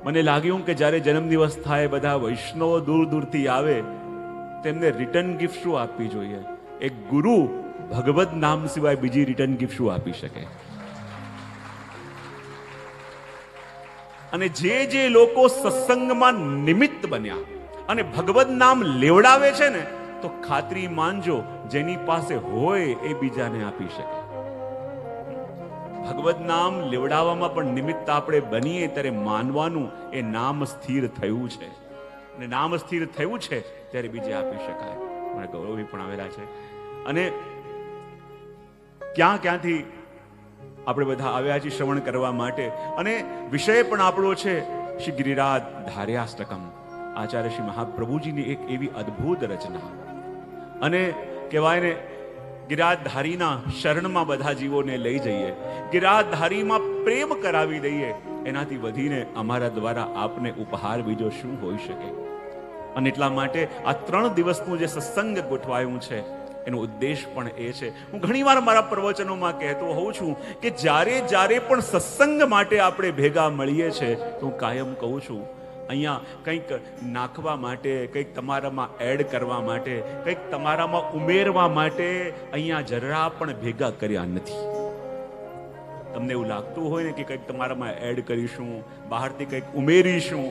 મને લાગ્યું કે જ્યારે જન્મદિવસ થાય બધા વૈષ્ણવો દૂર દૂરથી આવે, તેમને રિટર્ન ગિફ્ટ શું આપવી જોઈએ? એક ગુરુ ભગવદ નામ સિવાય બીજી રિટર્ન ગિફ્ટ શું આપી શકે? અને જે લોકો સત્સંગમાં નિમિત્ત બન્યા અને ભગવદ નામ લેવડાવે છે ને, તો ખાતરી માનજો જેની પાસે હોય એ બીજાને આપી શકે. ભગવદ નામ લેવડાવવામાં પણ નિમિત્ત આપણે બનીએ ત્યારે માનવાનું એ નામ સ્થિર થયું છે, અને નામ સ્થિર થયું છે ત્યારે બીજે આપી શકાય. મારા ગૌરવી પણ આવેલા છે, અને ક્યાંથી આપણે બધા આવ્યા છીએ શ્રવણ કરવા માટે, અને વિષય પણ આપણો છે શ્રી ગિરિરાજ ધાર્યાષ્ટકમ, આચાર્ય શ્રી મહાપ્રભુજીની એક એવી અદ્ભુત રચના. અને કહેવાય ને, ગિરિરાજધારીના શરણમાં બધા જીવોને લઈ જઈએ, ગિરિરાજધારીમાં પ્રેમ કરાવી દઈએ, એનાથી વધીને અમારા દ્વારા આપને ઉપહાર બીજો શું હોઈ શકે? અને એટલા માટે આ 3 દિવસનું જે સત્સંગ ગોઠવાયું છે એનો ઉદ્દેશ પણ એ છે. હું ઘણીવાર મારા પ્રવચનોમાં કહેતો હોઉં છું કે જ્યારે પણ સત્સંગ માટે આપણે ભેગા મળીએ છીએ, તો હું કાયમ કહું છું, અહીંયા કંઈક નાખવા માટે, કંઈક તમારામાં એડ કરવા માટે, કંઈક તમારામાં ઉમેરવા માટે અહીંયા જરા પણ ભેગા કર્યા નથી. તમને એવું લાગતું હોય ને કે કંઈક તમારામાં એડ કરીશું, બહારથી કંઈક ઉમેરીશું,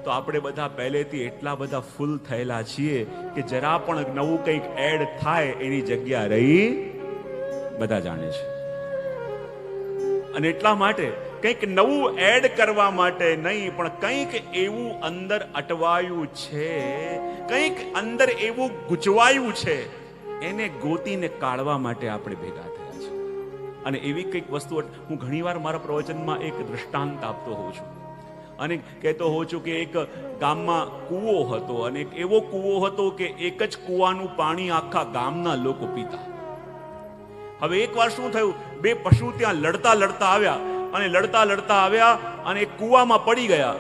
તો આપણે બધા પહેલેથી એટલા બધા ફૂલ થયેલા છીએ કે જરા પણ નવું કંઈક એડ થાય એની જગ્યા રહી બધા જાણે છે. અને એટલા માટે કંઈક નવું એડ કરવા માટે નહીં, પણ કંઈક એવું અંદર અટવાયું છે, કંઈક અંદર એવું ગૂંચવાયું છે, એને ગોતીને કાઢવા માટે આપણે ભેગા થયા છે. અને એવી કંઈક વસ્તુ હું ઘણીવાર મારા પ્રવચનમાં એક દૃષ્ટાંત આપતો હોઉં છું, અને કહેતો હોઉં છું કે એક ગામમાં કૂવો હતો, અને એક એવો કૂવો હતો કે એક જ કૂવાનું પાણી આખા ગામના લોકો પીતા. હવે એકવાર શું થયું, 2 પશુ ત્યાં લડતા આવ્યા અને કૂવામાં પડી ગયા,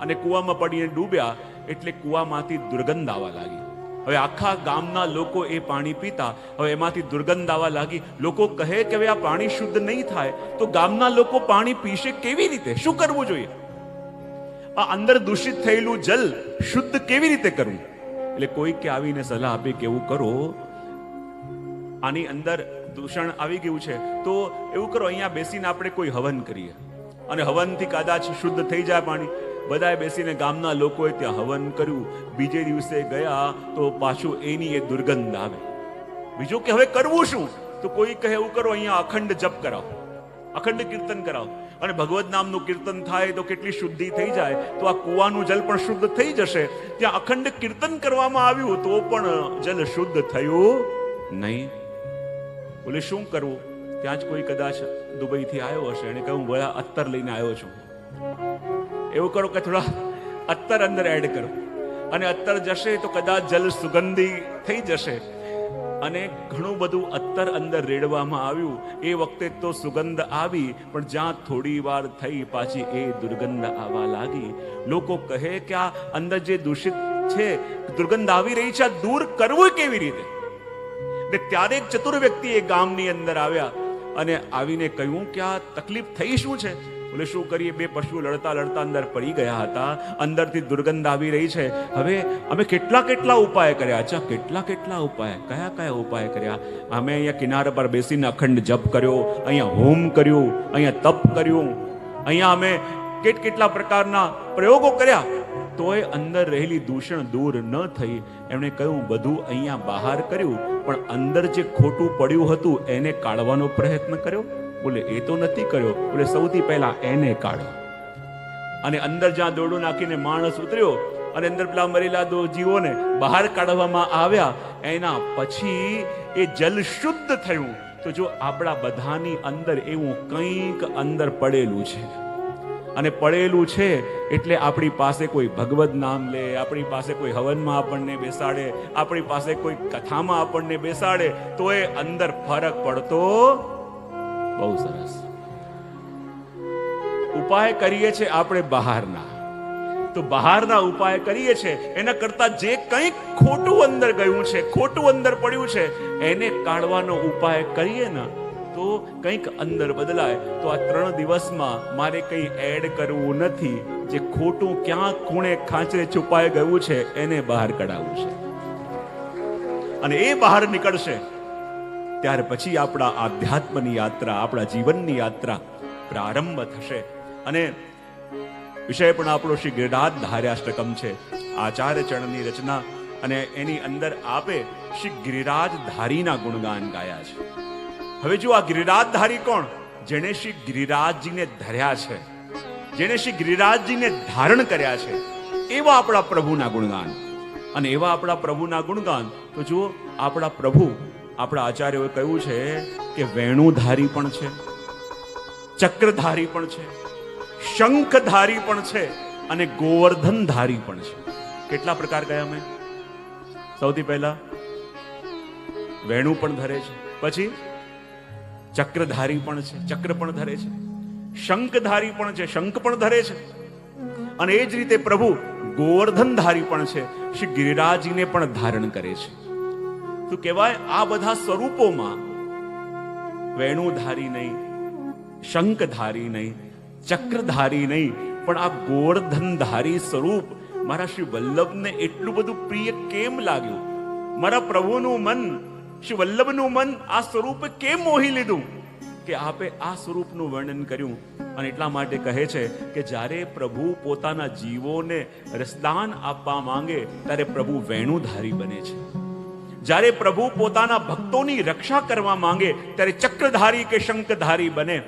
અને કૂવામાં પડીને ડૂબ્યા, એટલે કૂવામાંથી દુર્ગંધ આવવા લાગી. હવે આખા ગામના લોકો એ પાણી પીતા, હવે એમાંથી દુર્ગંધ આવવા લાગી. લોકો કહે કે હવે આ પાણી શુદ્ધ નહીં થાય તો ગામના લોકો પાણી પીશે કેવી રીતે? શું કરવું જોઈએ? આ અંદર દૂષિત થયેલું જલ શુદ્ધ કેવી રીતે કરવું? એટલે કોઈ કે આવીને સલાહ આપે કે એવું કરો, આની અંદર દૂષણ આવી ગયું છે, તો એવું કરો, અહીંયા બેસીને આપણે કોઈ હવન કરીએ, અને હવનથી કદાચ શુદ્ધ થઈ જાય પાણી. બધાએ બેસીને ગામના લોકોએ ત્યાં હવન કર્યું. બીજે દિવસે ગયા તો પાછું એની એ દુર્ગંધ આવે. બીજું કે હવે કરવું શું? તો કોઈ કહે એવું કરો, અહીંયા અખંડ જપ કરાવો, અખંડ કીર્તન કરાવો, અને ભગવદ નામનું કીર્તન થાય તો કેટલી શુદ્ધિ થઈ જાય, તો આ કૂવાનું જલ પણ શુદ્ધ થઈ જશે. ત્યાં અખંડ કીર્તન કરવામાં આવ્યું તો પણ જલ શુદ્ધ થયું નહીં. બોલે શું કરવું? ત્યાં જ કોઈ કદાચ દુબઈથી આવ્યો હશે, એને કહ્યું વળા અત્તર લઈને આવ્યો છું. એવું કરો કે થોડા અત્તર અંદર એડ કરો, અને અત્તર જશે તો કદાચ જલ સુગંધી થઈ જશે. અને ઘણું બધું અત્તર અંદર રેડવામાં આવ્યું. એ વખતે તો સુગંધ આવી, પણ જ્યાં થોડી વાર થઈ પાછી એ દુર્ગંધ આવવા લાગી. લોકો કહે કે આ અંદર જે દૂષિત છે, દુર્ગંધ આવી રહી છે, આ દૂર કરવું કેવી રીતે? ત્યારે એક ચતુર વ્યક્તિ એ ગામની અંદર આવ્યા અને આવીને કહ્યું કે આ તકલીફ થઈ શું છે? બોલે શું કરીએ, 2 પશુ લડતા અંદર પડી ગયા હતા, અંદરથી દુર્ગંધ આવી રહી છે. હવે અમે કેટલા ઉપાય કર્યા. અચ્છા, કેટલા ઉપાય? કયા ઉપાય કર્યા? અમે અહીંયા કિનારા પર બેસીને અખંડ જપ કર્યો, અહીંયા હોમ કર્યું, અહીંયા તપ કર્યું, અહીંયા અમે કેટલા પ્રકારના પ્રયોગો કર્યા, તોય અંદર રહેલી દૂષણ દૂર ન થઈ. એમણે કહ્યું બધું અહીંયા બહાર કર્યું, પણ અંદર જે ખોટું પડ્યું હતું એને કાઢવાનો પ્રયત્ન કર્યો. બોલે એ તો નથી કર્યો. બોલે સૌથી પહેલા એને કાઢો. અને અંદર જ્યાં દોરડું નાખીને માણસ ઉતર્યો અને અંદર પેલા મરેલા જીવોને બહાર કાઢવામાં આવ્યા, એના પછી એ જલ શુદ્ધ થયું. તો જો આપણા બધાની અંદર એવું કંઈક અંદર પડેલું છે, અને પડેલું છે એટલે આપણી પાસે કોઈ ભગવદ નામ લે, આપણી પાસે કોઈ હવનમાં આપણને બેસાડે, આપણી પાસે કોઈ કથામાં આપણને બેસાડે, તો એ અંદર ફરક પડતો. બહુ સરસ ઉપાય કરીએ છીએ આપણે બહારના, તો બહારના ઉપાય કરીએ છીએ એના કરતા જે કંઈક ખોટું અંદર ગયું છે, ખોટું અંદર પડ્યું છે, એને કાઢવાનો ઉપાય કરીએ ને, તો કંઈક અંદર બદલાય. તો આ 3 દિવસમાં મારે કંઈ એડ કરવું નથી. જે ખોટું ક્યાં ખૂણે ખાંચરે છુપાઈ ગયું છે એને બહાર કઢાવવું છે, અને એ બહાર નીકળશે ત્યાર પછી આપણા આધ્યાત્મની યાત્રા, આપણા જીવનની યાત્રા પ્રારંભ થશે. અને વિષય પણ આપણો શ્રી ગિરિરાજ ધાર્યાષ્ટકમ છે, આચાર્ય ચરણની રચના. અને એની અંદર આપે શ્રી ગિરિરાજ ધારીના ગુણગાન ગાયા છે. હવે જો આ ગિરિરાજ ધારી કોણ? જેણે શ્રી ગિરિરાજજીને ધર્યા છે, જેણે શ્રી ગિરિરાજજીને ધારણ કર્યા છે, એવા આપણા પ્રભુના ગુણગાન. અને એવા આપણા પ્રભુના ગુણગાન તો જુઓ, આપણા પ્રભુ, આપણા આચાર્યોએ કહ્યું છે કે વેણુધારી પણ છે, ચક્રધારી પણ છે, શંખધારી પણ છે, અને ગોવર્ધનધારી પણ છે. કેટલા પ્રકાર ગયા મેં? સૌથી પહેલા વેણુ પણ ધરે છે, પછી ચક્રધારી પણ છે, ચક્ર પણ ધરે છે, શંખધારી પણ છે, શંખ પણ ધરે છે, અને એ જ રીતે પ્રભુ ગોવર્ધનધારી પણ છે, શ્રી ગિરિરાજજીને પણ ધારણ કરે છે. તો કહેવાય આ બધા સ્વરૂપોમાં વેણુધારી નહીં, શંખધારી નહીં, ચક્રધારી નહીં, પણ આ ગોવર્ધનધારી સ્વરૂપ મારા શ્રી વલ્લભને એટલું બધું પ્રિય કેમ લાગ્યું? મારા પ્રભુનું મન, શ્રી વલ્લભનું મન આ સ્વરૂપે કેમ મોહી લીધું કે આપે આ સ્વરૂપનું વર્ણન કર્યું? અને એટલા માટે કહે છે કે જ્યારે પ્રભુ પોતાના જીવોને રસદાન આપવા માંગે ત્યારે પ્રભુ વેણુધારી બને છે. જ્યારે પ્રભુ પોતાના ભક્તોની રક્ષા કરવા માંગે ત્યારે ચક્રધારી કે શંખધારી બને.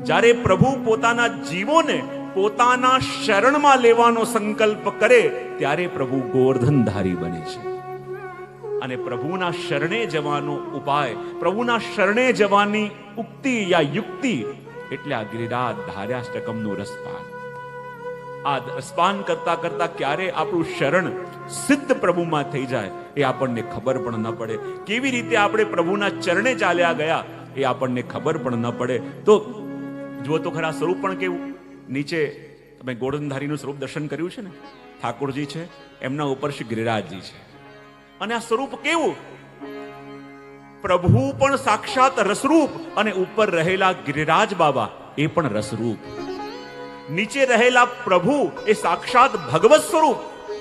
જ્યારે પ્રભુ પોતાના જીવોને પોતાના શરણમાં લેવાનો સંકલ્પ કરે ત્યારે પ્રભુ ગોવર્ધનધારી બને છે. અને પ્રભુના શરણે જવાનો ઉપાય, પ્રભુના શરણે જવાની ઉક્તિ યા યુક્તિ એટલે આ ગિરિરાજ ધાર્યાષ્ટકમનું રસપાન. આ રસપાન કરતા કરતા ક્યારે આપણું શરણ સિદ્ધ પ્રભુમાં થઈ જાય એ આપણને ખબર પણ ન પડે. કેવી રીતે આપણે પ્રભુના ચરણે ચાલ્યા ગયા એ આપણને ખબર પણ ન પડે. તો જુઓ તો ખરા, સ્વરૂપ પણ કેવું. નીચે તમે ગોવર્ધનધારીનું સ્વરૂપ દર્શન કર્યું છે ને, ઠાકોરજી છે, એમના ઉપર શ્રી ગિરિરાજજી છે. અને આ સ્વરૂપ કેવું? પ્રભુ પણ સાક્ષાત રસરૂપ, અને ઉપર રહેલા ગિરિરાજ બાબા એ પણ રસરૂપ. નીચે રહેલા પ્રભુ એ સાક્ષાત ભગવત સ્વરૂપ,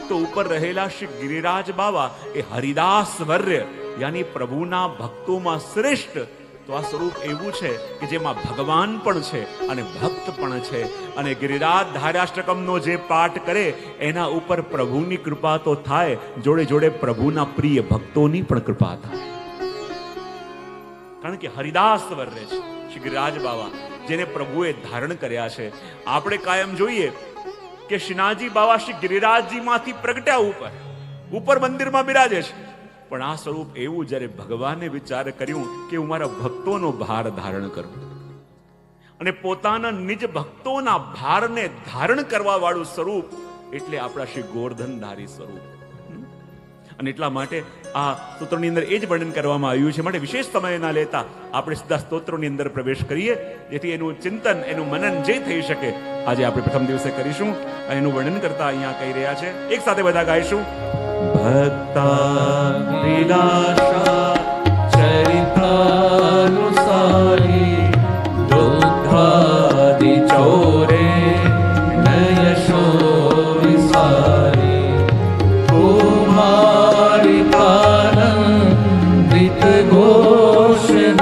તો ઉપર રહેલા શ્રી ગિરિરાજ બાબા એ હરિદાસ વર્ય યાની પ્રભુના ભક્તોમાં શ્રેષ્ઠ. તો આ સ્વરૂપ એવું છે કે જેમાં ભગવાન પણ છે અને ભક્ત પણ છે. અને ગિરિરાજ ધાર્યાષ્ટકમનો જે પાઠ કરે એના ઉપર પ્રભુની કૃપા તો થાય, જોડે જોડે પ્રભુના પ્રિય ભક્તોની પણ કૃપા થાય. કારણ કે હરિદાસ વર્ય છે શ્રી ગિરિરાજ બાબા, જેને પ્રભુએ ધારણ કર્યા છે. આપણે કાયમ જોઈએ કે શ્રીનાથજી બાબા શ્રી ગિરિરાજજી માંથી પ્રગટ્યા ઉપર મંદિરમાં બિરાજે છે. પણ આ સ્વરૂપ એવું જ્યારે ભગવાને વિચાર કર્યું કે હું મારા ભક્તોનો ભાર ધારણ કરું, અને પોતાના નિજ ભક્તોના ભારને ધારણ કરવા વાળું સ્વરૂપ એટલે આપણા શ્રી ગોવર્ધનધારી સ્વરૂપ. અને એટલા માટે આ સ્તોત્રની અંદર એ જ વર્ણન કરવામાં આવ્યું છે. માટે વિશેષ સમય ના લેતા આપણે સીધા સ્તોત્રોની અંદર પ્રવેશ કરીએ, જેથી એનું ચિંતન, એનું મનન જે થઈ શકે આજે આપણે પ્રથમ દિવસે કરીશું. અને એનું વર્ણન કરતા અહીંયા કહી રહ્યા છે, એક સાથે બધા ગાઈશું. ભક્તા વિલાસા ચરિતાનુસારી દુઃખાદિ ચોરે નયશો વિસારી કુમારી કાનંદિત ઘોષનારી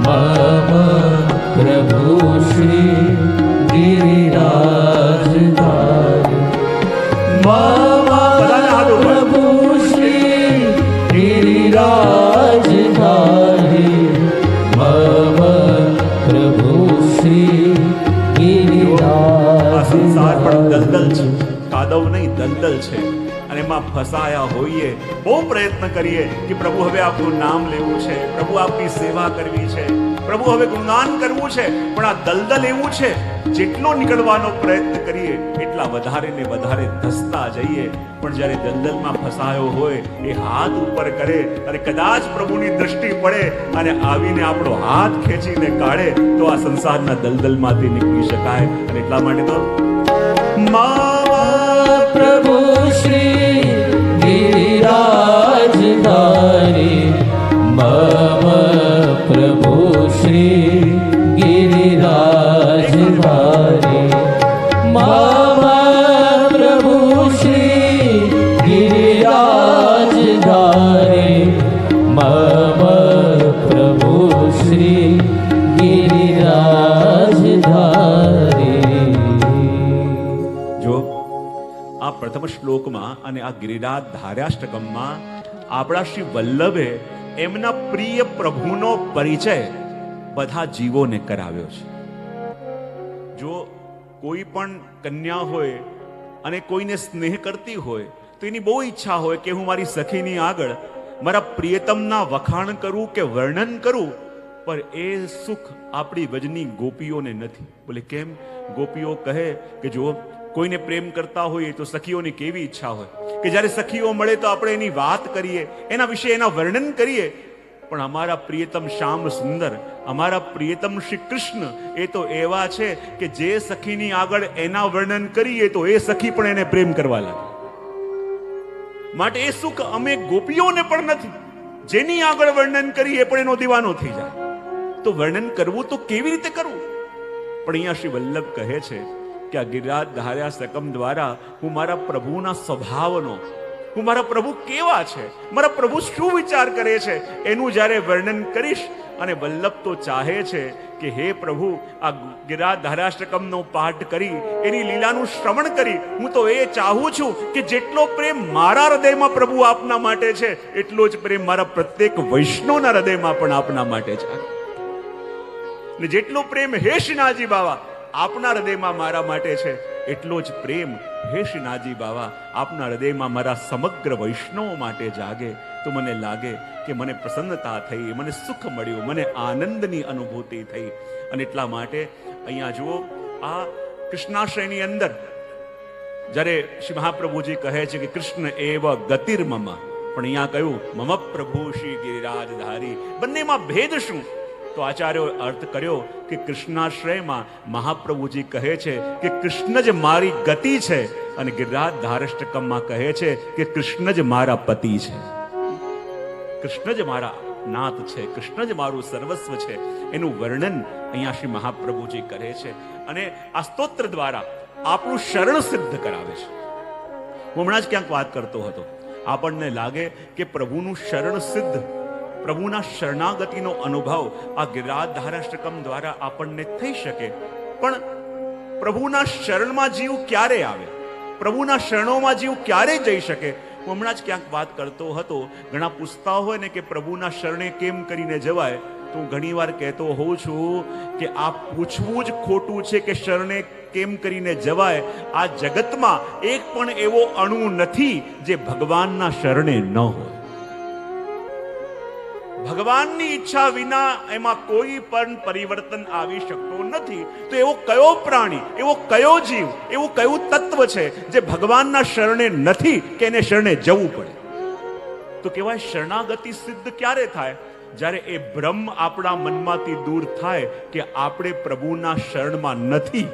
મમ પ્રભુ શ્રી ગિરિરાજ ધારી. સંસાર પણ દલદલ છે, કાદવ નહીં દલદલ છે, અને એમાં ફસાયા હોઈએ, બહુ પ્રયત્ન કરીએ કે પ્રભુ હવે આપનું નામ લેવું છે, પ્રભુ આપની સેવા કરવી છે, પ્રભુ હવે ગુણગાન કરવું છે, પણ આ દલદલ એવું છે જેટલો નીકળવાનો પ્રયત્ન કરીએ એટલા વધારે ને વધારે ધસતા જઈએ. પણ જ્યારે દલદલમાં ફસાયો હોય એ હાથ ઉપર કરે અને કદાચ પ્રભુની દ્રષ્ટિ પડે અને આવીને આપણો હાથ ખેંચીને કાઢે તો આ સંસારના દલદલમાંથી નીકળી શકાય. અને એટલા માટે તો માવા પ્રભુ શ્રી ગિરિરાજ ધારી મમ પ્રથમ શ્લોકમાં અને આ ગિરિરાજ ધાર્યાષ્ટકમમાં આપણા શ્રી વલ્લભે એમના પ્રિય પ્રભુનો પરિચય બધા જીવોને કરાવ્યો છે. જો કોઈ પણ કન્યા હોય અને કોઈને સ્નેહ કરતી હોય તો એની બહુ ઈચ્છા હોય કે હું મારી સખીની આગળ મારા પ્રિયતમના વખાણ કરું કે વર્ણન કરું, પણ એ સુખ આપણી વજની ગોપીઓને નથી. બોલે કેમ? ગોપીઓ કહે કે જો કોઈને પ્રેમ કરતા હોઈએ તો સખીઓની કેવી ઈચ્છા હોય કે જ્યારે સખીઓ મળે તો આપણે એની વાત કરીએ, એના વિશે એના વર્ણન કરીએ. પણ અમારા પ્રિયતમ શ્યામ સુંદર, અમારા પ્રિયતમ શ્રી કૃષ્ણ એ તો એવા છે કે જે સખીની આગળ એના વર્ણન કરીએ તો એ સખી પણ એને પ્રેમ કરવા લાગે. માટે એ સુખ અમે ગોપીઓને પણ નથી. જેની આગળ વર્ણન કરીએ પણ એનો દીવાનો થઈ જાય. તો વર્ણન કરવું તો કેવી રીતે કરવું? પણ અહીંયા શ્રી વલ્લભ કહે છે કે આ ગિરિરાજ ધાર્યાષ્ટકમ દ્વારા હું મારા પ્રભુના સ્વભાવનો, હું મારા પ્રભુ કેવા છે, મારા પ્રભુ શું વિચાર કરે છે એનું જ્યારે વર્ણન કરીશ. અને વલ્લભ તો ચાહે છે કે હે પ્રભુ, આ ગિરિરાજ ધાર્યાષ્ટકમનો પાઠ કરી એની લીલાનું શ્રવણ કરી હું તો એ ચાહું છું કે જેટલો પ્રેમ મારા હૃદયમાં પ્રભુ આપના માટે છે એટલો જ પ્રેમ મારા પ્રત્યેક વૈષ્ણવના હૃદયમાં પણ આપના માટે છે. ને જેટલો પ્રેમ હે શ્રીનાથજી બાવા આપના હૃદયમાં મારા માટે છે એટલો જ પ્રેમ હે શ્રીનાથજી બાવા આપના હૃદયમાં મારા સમગ્ર વૈષ્ણવ માટે જાગે. તો મને લાગે કે મને પ્રસન્નતા થઈ, મને સુખ મળ્યું, મને આનંદની અનુભૂતિ થઈ. અને એટલા માટે અહીંયા જુઓ, આ કૃષ્ણાશ્રયની અંદર જ્યારે શ્રી મહાપ્રભુજી કહે છે કે કૃષ્ણ એવ ગતિર્મમ, પણ અહીંયા કહ્યું મમ પ્રભુ શ્રી ગિરિરાજધારી. બંનેમાં ભેદ શું? તો આચાર્યો અર્થ કર્યો કે કૃષ્ણાશ્રયમાં મહાપ્રભુજી કહે છે કે કૃષ્ણ જ મારી ગતિ છે, અને ગિરિરાજ ધાર્યાષ્ટકમમાં કહે છે કે કૃષ્ણ જ મારા પતિ છે, કૃષ્ણ જ મારા નાથ છે, કૃષ્ણ જ મારું સર્વસ્વ છે. એનું વર્ણન અહીંયા શ્રી મહાપ્રભુજી કરે છે. અને આ સ્તોત્ર દ્વારા આપણું શરણ સિદ્ધ કરાવે છે. હું હમણાં જ ક્યાંક વાત કરતો હતો, આપણને લાગે કે પ્રભુનું શરણ સિદ્ધ, પ્રભુના શરણાગતિનો અનુભવ આ ગિરિરાજ ધાર્યાષ્ટકમ દ્વારા આપણને થઈ શકે. પણ પ્રભુના શરણમાં જીવ ક્યારે આવે, પ્રભુના શરણોમાં જીવ ક્યારે જઈ શકે? હું હમણાં જ ક્યાંક વાત કરતો હતો, ઘણા પૂછતા હોય ને કે પ્રભુના શરણે કેમ કરીને જવાય, તો હું ઘણી વાર કહેતો હોઉં છું કે આ પૂછવું જ ખોટું છે કે શરણે કેમ કરીને જવાય. આ જગતમાં એક પણ એવો અણુ નથી જે ભગવાનના શરણે ન હોય. ભગવાનની ઈચ્છા વિના એમાં કોઈ પણ પરિવર્તન આવી શકતો નથી. તો એવો કયો પ્રાણી, એવો કયો જીવ, એવું કયું તત્વ છે જે ભગવાનના શરણે નથી કે એને શરણે જવું પડે? તો કહેવાય શરણાગતિ સિદ્ધ ક્યારે થાય? જ્યારે એ ભ્રમ આપણા મનમાંથી દૂર થાય કે આપણે પ્રભુના શરણમાં નથી.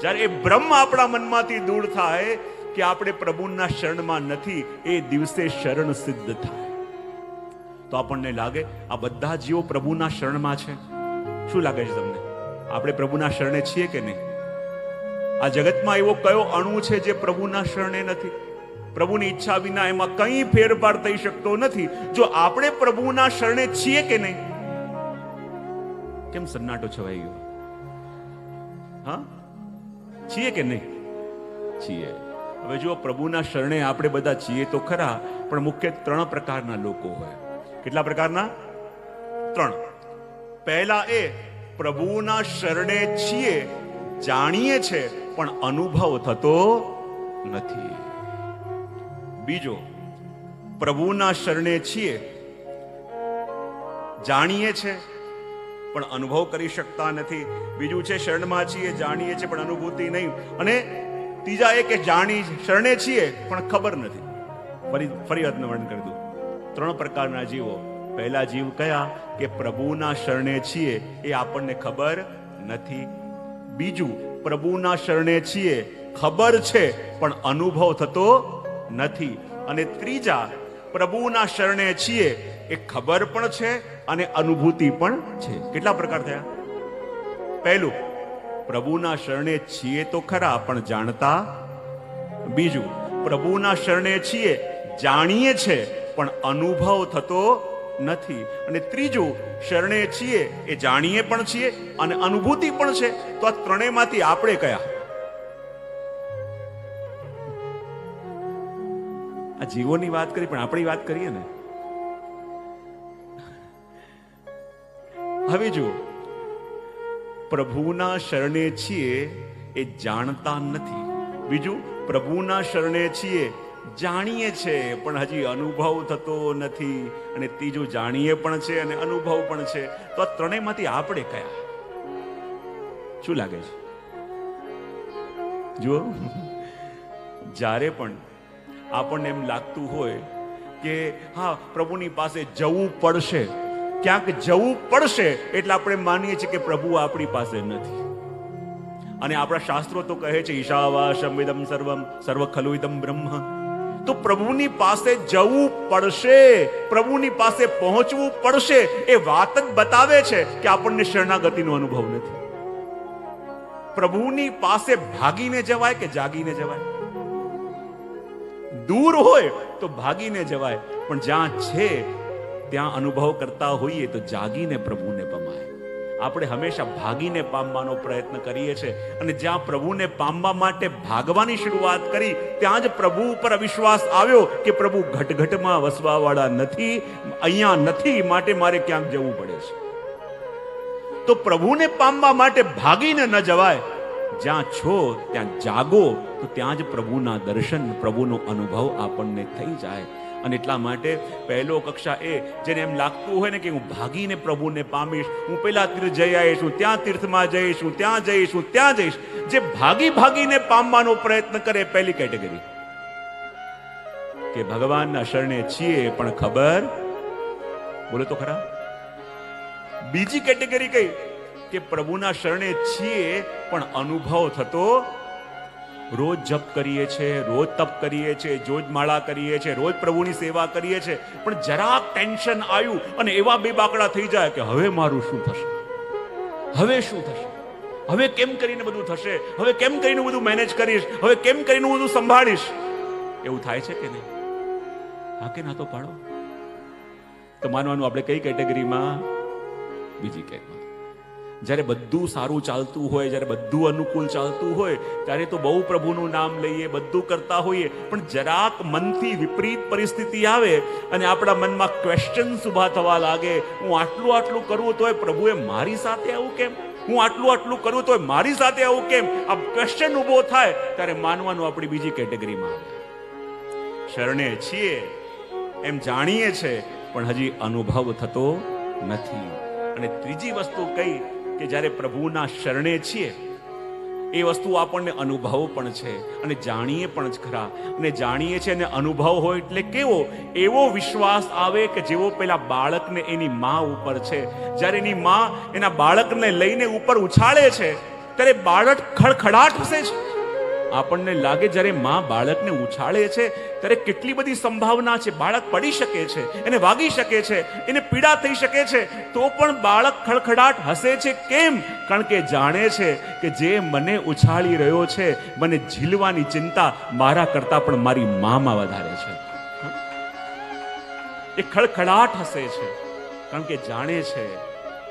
જ્યારે એ ભ્રમ આપણા મનમાંથી દૂર થાય કે આપણે પ્રભુના શરણમાં નથી, એ દિવસે શરણ સિદ્ધ થાય. તો આપણને લાગે આ બધા જીવો પ્રભુના શરણમાં છે. શું લાગે છે તમને? આપણે પ્રભુના શરણે છીએ કે નહીં? આ જગતમાં એવો કયો અણુ છે જે પ્રભુના શરણે નથી? પ્રભુની ઈચ્છા વિના એમાં કંઈ ફેરફાર થઈ શકતો નથી. જો આપણે પ્રભુના શરણે છીએ કે નહીં? કેમ સન્નાટો છવાઈ ગયો? હા, છીએ કે નહીં? છીએ. હવે જો પ્રભુના શરણે આપણે બધા છીએ તો ખરા, પણ મુખ્ય 3 પ્રકારના લોકો હોય. કેટલા પ્રકારના? 3. પહેલા એ પ્રભુના શરણે છીએ, જાણીએ છે પણ અનુભવ થતો નથી. બીજો, પ્રભુના શરણે છીએ, જાણીએ છે પણ અનુભવ કરી શકતા નથી. બીજું છે શરણમાં છીએ, જાણીએ છે પણ અનુભૂતિ નહીં. અને ત્રીજા એ કે જાણી શરણે છીએ પણ ખબર નથી. ફરી વર્ણન કરી દઉં. 3 પ્રકારના જીવો. પહેલા જીવ કયા? કે પ્રભુના શરણે છીએ એ આપણને ખબર નથી. બીજું, પ્રભુના શરણે છીએ, ખબર છે પણ અનુભવ થતો નથી. અને ત્રીજા, પ્રભુના શરણે છીએ, એ ખબર પણ છે અને અનુભૂતિ પણ છે. કેટલા પ્રકાર થયા? પહેલું, પ્રભુના શરણે છીએ તો ખરા પણ જાણતા. બીજું, પ્રભુના શરણે છીએ, જાણીએ છે પણ અનુભવ થતો નથી. અને ત્રીજું, શરણે છીએ એ જાણીએ પણ છીએ અને અનુભૂતિ પણ છે. તો આ ત્રણેયમાંથી આપણે કયા? આ જીવોની વાત કરી, પણ આપણી વાત કરીએ ને. હવે જો પ્રભુના શરણે છીએ એ જાણતા નથી. બીજું, પ્રભુના શરણે છીએ જાણીએ છે પણ હજી અનુભવ થતો નથી. અને ત્રીજું, જાણીએ પણ છે અને અનુભવ પણ છે. તો આ ત્રણેયમાંથી આપણે કયા? શું લાગે છે? જુઓ, જ્યારે પણ આપણને એમ લાગતું હોય કે હા પ્રભુની પાસે જવું પડશે, ક્યાંક જવું પડશે, એટલે આપણે માનીએ છીએ કે પ્રભુ આપણી પાસે નથી. અને આપણા શાસ્ત્રો તો કહે છે ઈશાવાસમ ઇદમ સર્વમ સર્વ ખલુ ઇદમ બ્રહ્મ. તો પ્રભુની પાસે જવું પડશે, પ્રભુની પાસે પહોંચવું પડશે, એ વાત જ બતાવે છે કે આપણને શરણાગતિનો અનુભવ નથી. પ્રભુની પાસે ભાગીને જવાય કે જાગીને જવાય? દૂર હોય તો ભાગીને જવાય, પણ જ્યાં છે ત્યાં અનુભવ કરતા હોઈએ તો જાગીને પ્રભુને પમાય. આપણે હંમેશા ભાગીને પામવાનો પ્રયત્ન કરીએ છીએ, અને જ્યાં પ્રભુને પામવા માટે ભાગવાની શરૂઆત કરી ત્યાં જ પ્રભુ ઉપર અવિશ્વાસ આવ્યો કે પ્રભુ ઘટઘટમાં વસવા વાળા નથી, અહીંયા નથી, માટે મારે ક્યાંક જવું પડે છે. તો પ્રભુને પામવા માટે ભાગીને ન જવાય. જ્યાં છો ત્યાં જાગો, તો ત્યાં જ પ્રભુના દર્શન, પ્રભુનો અનુભવ આપણને થઈ જાય. અને એટલા માટે પહેલો કક્ષા એ જેને એમ લાગતું હોય ને કે હું ભાગીને પ્રભુને પામીશ, હું પેલા તીર્થ જઈ આવીશું, ત્યાં તીર્થમાં જઈશું, ત્યાં જઈશું, ત્યાં જઈશ, જે ભાગીને પામવાનો પ્રયત્ન કરે, પહેલી કેટેગરી કે ભગવાનના શરણે છીએ પણ ખબર, બોલો તો ખરા. બીજી કેટેગરી કઈ કે પ્રભુના શરણે છીએ પણ અનુભવ થતો, રોજ જપ કરીએ છીએ, રોજ તપ કરીએ છીએ, રોજ માળા કરીએ છીએ, રોજ પ્રભુની સેવા કરીએ છીએ, પણ જરાક ટેન્શન આવ્યું અને એવા બે બાકડા થઈ જાય કે હવે મારું શું થશે, હવે શું થશે, હવે કેમ કરીને બધું થશે, હવે કેમ કરીને બધું મેનેજ કરીશ, હવે કેમ કરીને બધું સંભાળીશ. એવું થાય છે કે નહીં? હા કે ના તો પાડો. તો માનવાનું આપણે કઈ કેટેગરીમાં? બીજી કેટેગરી. જ્યારે બધું સારું ચાલતું હોય, જ્યારે બધું અનુકૂળ ચાલતું હોય, ત્યારે તો બહુ પ્રભુનું નામ લઈએ, બધું કરતા હોઈએ, પણ જરાક મનથી વિપરીત પરિસ્થિતિ આવે અને આપણા મનમાં ક્વેશ્ચન્સ ઊભા થવા લાગે. હું આટલું કરું તોય પ્રભુએ મારી સાથે આવું કેમ? હું આટલું કરું તોય મારી સાથે આવું કેમ? આ ક્વેશ્ચન ઊભો થાય ત્યારે માનવાનું આપણી બીજી કેટેગરીમાં. શરણે છીએ એમ જાણીએ છે પણ હજી અનુભવ થતો નથી. અને ત્રીજી વસ્તુ કઈ કે જ્યારે પ્રભુના શરણે છીએ એ વસ્તુ આપણને અનુભવ પણ છે અને જાણીએ પણ જ ખરા. અને જાણીએ છીએ અને અનુભવ હોય એટલે કેવો? એવો વિશ્વાસ આવે કે જેવો પેલા બાળકને એની માં ઉપર છે. જ્યારે એની માં એના બાળકને લઈને ઉપર ઉછાળે છે ત્યારે બાળક ખડખડાટ હસે છે. આપણને લાગે જ્યારે માં બાળકને ઉછાળે છે ત્યારે કેટલી બધી સંભાવના છે, બાળક પડી શકે છે, એને વાગી શકે છે, એને પીડા થઈ શકે છે, તો પણ બાળક ખડખડાટ હસે છે. કેમ? કારણ કે જાણે છે કે જે મને ઉછાળી રહ્યો છે, મને ઝીલવાની ચિંતા મારા કરતા પણ મારી મામાં વધારે છે. એ ખડખડાટ હસે છે કારણ કે જાણે છે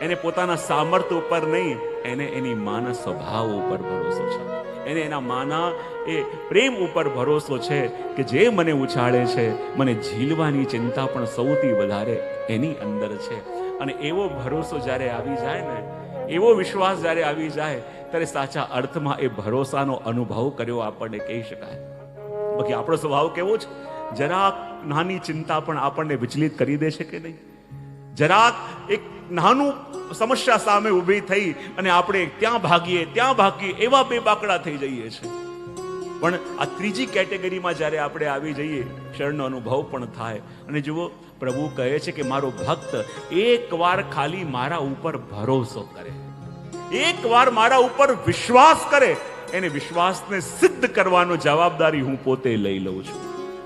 એને પોતાના સામર્થ્ય ઉપર નહીં, એને એની માના સ્વભાવ ઉપર ભરોસો છે, એને એના માના એ પ્રેમ ઉપર ભરોસો છે કે જે મને ઉછાળે છે, મને ઝીલવાની ચિંતા પણ સૌથી વધારે એની અંદર છે. અને એવો ભરોસો જ્યારે આવી જાય ને, એવો વિશ્વાસ જ્યારે આવી જાય, ત્યારે સાચા અર્થમાં એ ભરોસાનો અનુભવ કર્યો આપણને કહી શકાય. બાકી આપણો સ્વભાવ કેવો છે? જરાક નાની ચિંતા પણ આપણને વિચલિત કરી દે છે કે નહીં? જરાક એક નાનું સમસ્યા સામે ઊભી થઈ અને આપણે ત્યાં ભાગીએ એવા બે બાકડા થઈ જઈએ છીએ. પણ આ ત્રીજી કેટેગરીમાં જ્યારે આપણે આવી જઈએ, શરણનો અનુભવ પણ થાય. અને જુઓ, પ્રભુ કહે છે કે મારો ભક્ત એકવાર ખાલી મારા ઉપર ભરોસો કરે, એકવાર મારા ઉપર વિશ્વાસ કરે, એને વિશ્વાસને સિદ્ધ કરવાનો જવાબદારી હું પોતે લઈ લઉં છું.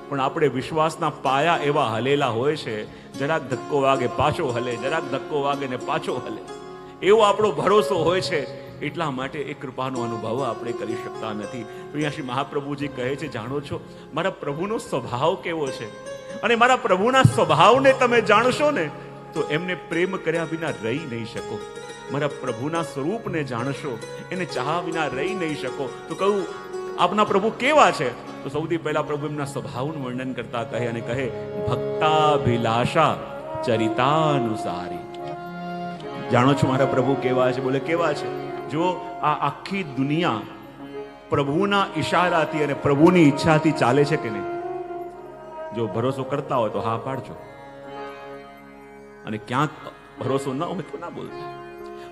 પણ આપણે વિશ્વાસના પાયા એવા હલેલા હોય છે, જરાક ધક્કો વાગે પાછો હલે, જરાક ધક્કો વાગે ને પાછો હલે, એવો આપણો ભરોસો હોય છે. એટલા માટે એ કૃપાનો અનુભવ આપણે કરી શકતા નથી. અહીંયા શ્રી મહાપ્રભુજી કહે છે, જાણો છો મારા પ્રભુનો સ્વભાવ કેવો છે? અને મારા પ્રભુના સ્વભાવને તમે જાણશો ને તો એમને પ્રેમ કર્યા વિના રહી નહીં શકો. મારા પ્રભુના સ્વરૂપને જાણશો, એને ચાહ્યા વિના રહી નહીં શકો. તો કહું આપના પ્રભુ કેવા છે? તો સૌથી પહેલા પ્રભુ એમના સ્વભાવનું વર્ણન કરતા કહે અને કહે ભક્તાભિલાષા ચરિતાનુસારી. જાણો છો મારા પ્રભુ કેવા છે? બોલે કેવા છે? જો આ આખી દુનિયા પ્રભુના ઈશારાથી અને પ્રભુની ઈચ્છાથી ચાલે છે કે નહીં? જો ભરોસો કરતા હોય તો હા પાડજો, અને ક્યાંક ભરોસો ન હોય તો ના બોલજો.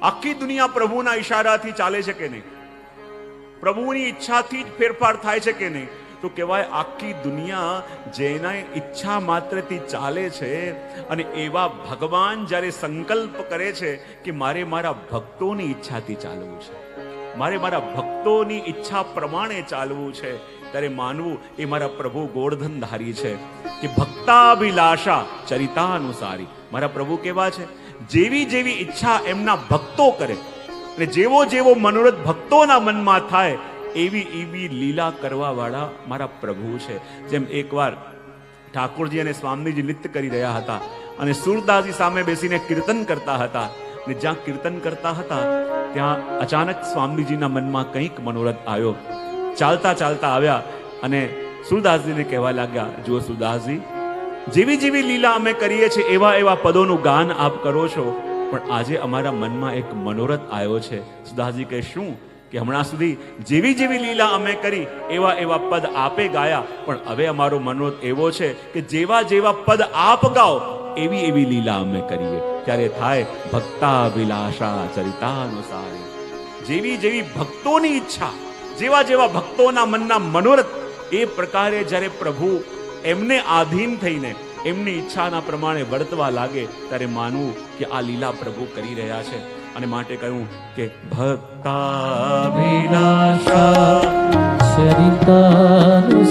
આખી દુનિયા પ્રભુના ઈશારાથી ચાલે છે કે નહીં? પ્રભુની ઈચ્છાથી જ ફેરફાર થાય છે કે નહીં? તો કહેવાય આખી દુનિયા જેના ઈચ્છા માત્રથી ચાલે છે, અને એવા ભગવાન જ્યારે સંકલ્પ કરે છે કે મારે મારા ભક્તોની ઈચ્છાથી ચાલવું છે, મારે મારા ભક્તોની ઈચ્છા પ્રમાણે ચાલવું છે, ત્યારે માનવું એ મારા પ્રભુ ગોળધનધારી છે. કે ભક્તાભિલાષા ચરિતાનુસારી. મારા પ્રભુ કેવા છે? જેવી જેવી ઈચ્છા એમના ભક્તો કરે અને જેવો જેવો મનોરથ ભક્તોના મનમાં થાય એવી એવી લીલા કરવા વાળા મારા પ્રભુ છે. જેમ એકવાર ઠાકોરજી અને સ્વામીજી નૃત્ય કરી રહ્યા હતા અને સુરદાસજી સામે બેસીને કીર્તન કરતા હતા, અને જ્યાં કીર્તન કરતા હતા ત્યાં અચાનક સ્વામીજીના મનમાં કંઈક મનોરથ આવ્યો. ચાલતા ચાલતા આવ્યા અને સુરદાસજીને કહેવા લાગ્યા, જુઓ સુરદાસજી, જેવી જેવી લીલા અમે કરીએ છીએ એવા એવા પદોનું ગાન આપ કરો છો, પણ આજે અમારા મનમાં એક મનોરથ આવ્યો છે. સુરદાસજી કહે, શું? કે હમણાં સુધી જેવી જેવી લીલા અમે કરી એવા એવા પદ આપે ગાયા, પણ હવે અમારો મનોરથ એવો છે કે જેવા જેવા પદ આપ ગાઓ એવી એવી લીલા અમે કરીએ. ત્યારે થાય ભક્તાભિલાષા ચરિતાનુસારી. જેવી જેવી ભક્તોની ઈચ્છા, જેવા જેવા ભક્તોના મનના મનોરથ, એ પ્રકારે જ્યારે પ્રભુ એમને આધીન થઈને એમની ઈચ્છાના પ્રમાણે વર્તવા લાગે ત્યારે માનવું કે આ લીલા પ્રભુ કરી રહ્યા છે. અને માટે કહ્યું કે ભક્તાભિલાષા ચરિતાનુસારી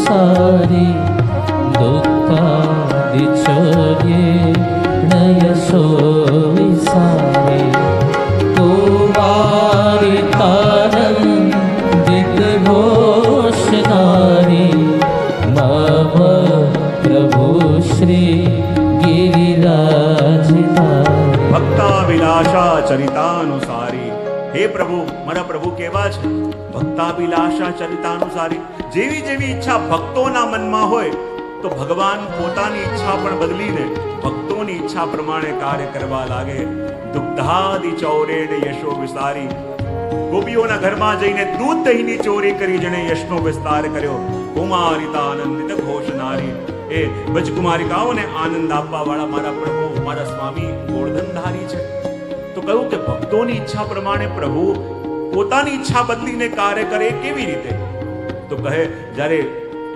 દુઃખાદિચર્યે નયસો વિસારી તુમારી તાનંદિત ઘોષનારી મમ પ્રભુ શ્રી ગિરિરાજધારી. ભક્તાભિલાષા ચરિતાનુસારી. હે પ્રભુ, મારા પ્રભુ કેવા છે? ભક્તાભિલાષા ચરિતાનુસારી. જેવી જેવી ઈચ્છા ભક્તોના મનમાં હોય તો ભગવાન પોતાની ઈચ્છા પણ બદલીને ભક્તોની ઈચ્છા પ્રમાણે કાર્ય કરવા લાગે. દુગ્ધાદિ ચૌરેણ યશો વિસ્તારી. ગોપીઓના ઘરમાં જઈને દૂધ દહીંની ચોરી કરી જેણે યશનો વિસ્તાર કર્યો. કુમારિતા આનંદિત ઘોષનારી. એ બજકુમારિકાઓને આનંદ આપવા વાળા મારા પ્રભુ, મારા સ્વામી ગોળધનધારી છે. તો કહ્યું કે ભક્તોની ઈચ્છા પ્રમાણે પ્રભુ પોતાની ઈચ્છા બદલીને કાર્ય કરે. કેવી રીતે? તો કહે, જ્યારે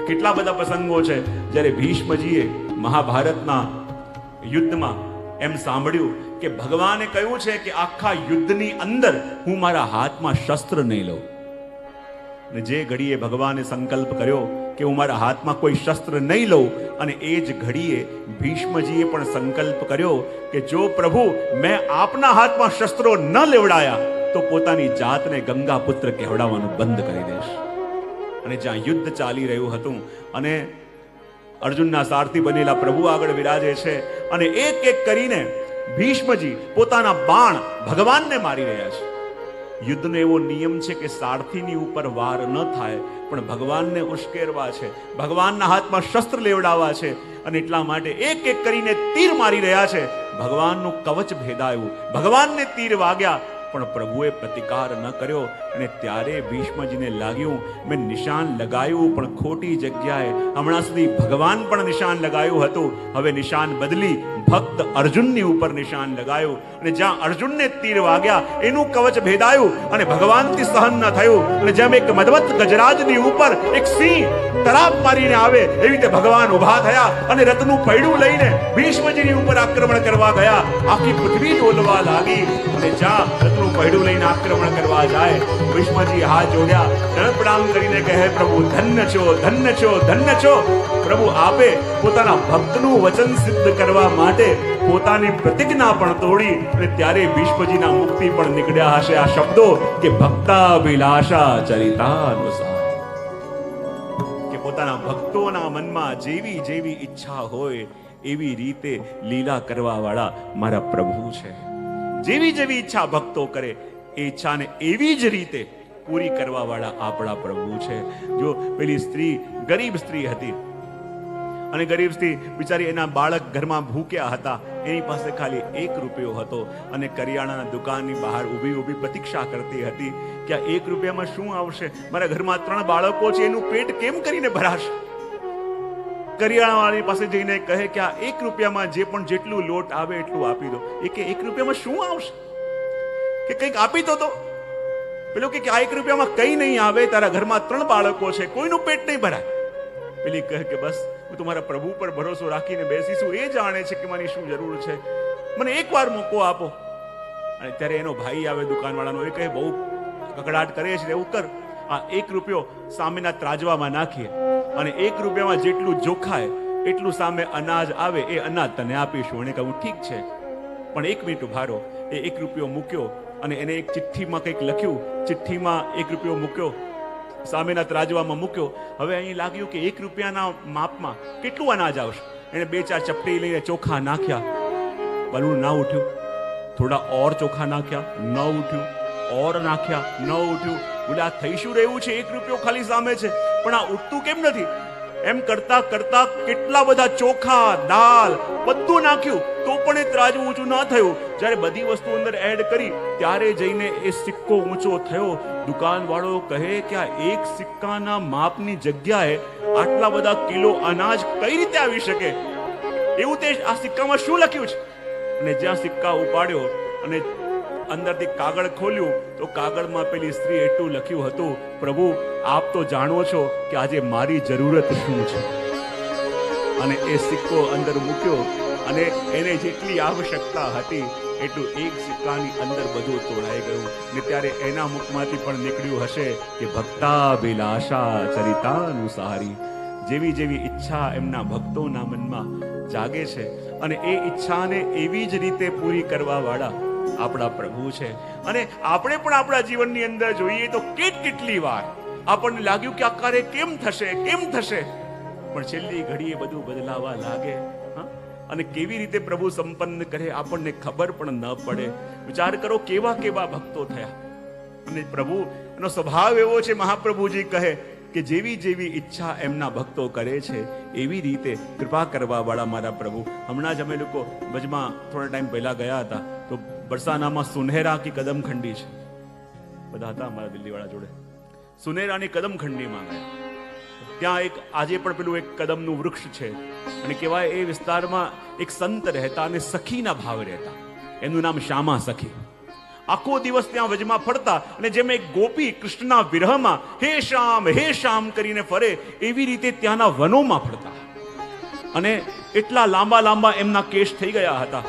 કેટલા બધા પ્રસંગો છે, જ્યારે ભીષ્મજીએ મહાભારતના યુદ્ધમાં એમ સાંભળ્યું કે ભગવાને કહ્યું છે કે આખા યુદ્ધની અંદર હું મારા હાથમાં શસ્ત્ર નહીં લઉં. અને જે ઘડીએ ભગવાને સંકલ્પ કર્યો કે હું મારા હાથમાં કોઈ શસ્ત્ર નહીં લઉં, અને એ જ ઘડીએ ભીષ્મજીએ પણ સંકલ્પ કર્યો કે જો પ્રભુ મેં આપના હાથમાં શસ્ત્રો ન લેવડાયા તો પોતાની જાતને ગંગા પુત્ર કહેવડાવવાનું બંધ કરી દઈશ. અને જ્યાં યુદ્ધ ચાલી રહ્યું હતું અને અર્જુનના સારથી બનેલા પ્રભુ આગળ વિરાજે છે, અને એક એક કરીને ભીષ્મજી પોતાના બાણ ભગવાનને મારી રહ્યા છે. યુદ્ધનો એવો નિયમ છે કે સારથીની ઉપર વાર ન થાય, પણ ભગવાનને ઉશ્કેરવા છે, ભગવાનના હાથમાં શસ્ત્ર લેવડાવવા છે, અને એટલા માટે એક એક કરીને તીર મારી રહ્યા છે. ભગવાનનું કવચ ભેદાયું, ભગવાનને તીર વાગ્યા, પણ પ્રભુએ પ્રતિકાર ન કર્યો. અને ત્યારે ભીષ્મજીને લાગ્યું મેં નિશાન લગાવ્યું પણ ખોટી જગ્યાએ. હમણાં સુધી ભગવાન પણ નિશાન લગાવ્યું હતું, હવે નિશાન બદલી ભક્ત અર્જુનની ઉપર નિશાન લગાવ્યું. અને જ્યાં અર્જુનને તીર વાગ્યા એનું કવચ ભેદાયું અને ભગવાનથી સહન ન થયું. અને જેમ એક મદવત ગજરાજની ઉપર એક સિંહ તરાપ મારીને આવે એવી રીતે ભગવાન ઉભા થયા અને રથનું પૈડું લઈને ભીષ્મજીની ઉપર આક્રમણ કરવા ગયા. આખી પૃથ્વી ડોલવા લાગી. અને જ્યાં રથનું પૈડું લઈને આક્રમણ કરવા જાય ભીષ્મજી હાથ જોડ્યા, દંડ પ્રણામ કરીને કહે, પ્રભુ ધન્ય છો, ધન્ય છો, ધન્ય છો. પ્રભુ આપે પોતાના ભક્તનું વચન સિદ્ધ કરવા માટે પોતાની પ્રતિજ્ઞા પણ તોડી, અને ત્યારે ભીષ્મજીના મુક્તિ પણ નીકળ્યા હશે આ શબ્દો કે ભક્તાભિલાષા ચરિતાનુસાર. કે પોતાના ભક્તોના મનમાં જેવી જેવી ઈચ્છા હોય એવી રીતે લીલા કરવા વાળા મારા પ્રભુ છે. જેવી જેવી ઈચ્છા ભક્તો કરે એ ઈચ્છાને એવી જ રીતે પૂરી કરવા વાળા આપણા પ્રભુ છે. જો પેલી સ્ત્રી ગરીબ સ્ત્રી હતી અને ગરીબ સ્ત્રી બિચારી એના બાળક ઘરમાં ભૂખ્યા હતા, એની પાસે ખાલી 1 રૂપિયો હતો અને કરિયાણાના દુકાનની બહાર ઊભી પ્રતીક્ષા કરતી હતી કે આ 1 રૂપિયામાં શું આવશે, મારા ઘરમાં 3 બાળકો છે, એનું પેટ કેમ કરીને ભરાશે. કરિયાણાવાળી પાસે જઈને કહે કે આ 1 રૂપિયામાં જે પણ જેટલું લોટ આવે એટલું આપી દો. એ કે 1 રૂપિયામાં શું આવશે, કે કંઈક આપી દો. તો પેલો કે આ 1 રૂપિયામાં કંઈ નહીં આવે, તારા ઘરમાં 3 બાળકો છે, કોઈનું પેટ નહીં ભરાય. પેલી કહે કે બસ હું તમારા પ્રભુ પર ભરોસો રાખીને બેસીશું, એ જાણે છે કે મારી શું જરૂર છે, મને એકવાર મોકો આપો. અને ત્યારે એનો ભાઈ આવે દુકાનવાળાનો, એ કહે બહુ કકડાટ કરે છે, એવું કર, આ 1 રૂપિયો સામેના ત્રાજવામાં નાખીએ અને 1 રૂપિયામાં જેટલું જોખાય એટલું સામે અનાજ આવે એ અનાજ તને આપીશું. એને કહ્યું ઠીક છે, પણ 1 મિનિટ ઉભા રહો. એ 1 રૂપિયો મૂક્યો અને એને એક ચિઠ્ઠીમાં કંઈક લખ્યું, ચિઠ્ઠીમાં 1 રૂપિયો મૂક્યો, સામેના ત્રાજવામાં મૂક્યો. હવે અહીં લાગ્યું કે 1 રૂપિયાના માપમાં કેટલું અનાજ આવશે. એને 2-4 ચપટી લઈને ચોખા નાખ્યા, બલૂન ના ઉઠ્યું. થોડા ઓર ચોખા નાખ્યા, ન ઉઠ્યું. ઓર નાખ્યા, ન ઉઠ્યું. બોલે આ થઈ શું રહ્યું છે, 1 રૂપિયો ખાલી સામે છે પણ આ ઉઠતું કેમ નથી. એમ કરતા કરતા કેટલા બધા ચોખા, દાળ બધું નાખ્યું તો પણ એ ત્રાજવું ઊંચું ન થયું. જ્યારે બધી વસ્તુ અંદર એડ કરી ત્યારે જઈને એ સિક્કો ઊંચો થયો. દુકાનવાળો કહે કે આ 1 સિક્કાના માપની જગ્યાએ આટલા બધા કિલો અનાજ કઈ રીતે આવી શકે, એવું તે આ સિક્કામાં શું લખ્યું છે. અને જ્યાં સિક્કા ઉપાડ્યો અને અંદરથી કાગળ ખોલ્યું તો કાગળમાં પેલી સ્ત્રી એટલું લખ્યું હતું, પ્રભુ આપ તો જાણો છો કે આજે મારી જરૂરત શું છે. અને એ સિક્કો અંદર મૂક્યો અને એને જેટલી આવશ્યકતા હતી એટલું 1 સિક્કાની અંદર બધું તોડાઈ ગયું. ને ત્યારે એના મુખમાંથી પણ નીકળ્યું હશે કે ભક્તાભિલાષા ચરિતાનુસારી. જેવી જેવી ઈચ્છા એમના ભક્તોના મનમાં જાગે છે અને એ ઈચ્છાને એવી જ રીતે પૂરી કરવા વાળા આપણા પ્રભુ છે. અને આપણે પણ આપણા જીવનની અંદર જોઈએ તો કેટલી વાર આપણને લાગ્યું કે આ કાર્ય કેમ થશે, પણ છેલ્લી ઘડીએ બધું બદલાવા લાગે અને કેવી રીતે પ્રભુ સંપન્ન કરે આપણને ખબર પણ ન પડે. વિચાર કરો કેવા કેવા ભક્તો થયા. અને પ્રભુ એનો સ્વભાવ એવો છે, મહાપ્રભુજી કહે કે જેવી જેવી ઈચ્છા એમના ભક્તો કરે છે એવી રીતે કૃપા કરવા વાળા મારા પ્રભુ. હમણાં જ અમે લોકો વચમાં થોડા ટાઈમ પહેલા ગયા હતા તો બરસાનામાં સુનેરા કી કદમખંડી છે, બધા હતા અમારા દિલ્હીવાળા જોડે. સુનેરાની કદમખંડીમાં ગયા. ત્યાં એક આજે પણ પેલું એક કદમનું વૃક્ષ છે અને કહેવાય એ વિસ્તારમાં એક સંત રહેતા અને સખીના ભાવ રહેતા. એનું નામ શ્યામા સખી. આખો દિવસ ત્યાં વજમાં ફરતા અને જેમ એક ગોપી કૃષ્ણના વિરહમાં હે શ્યામ કરીને ફરે એવી રીતે ત્યાંના વનોમાં ફરતા. અને એટલા લાંબા એમના કેશ થઈ ગયા હતા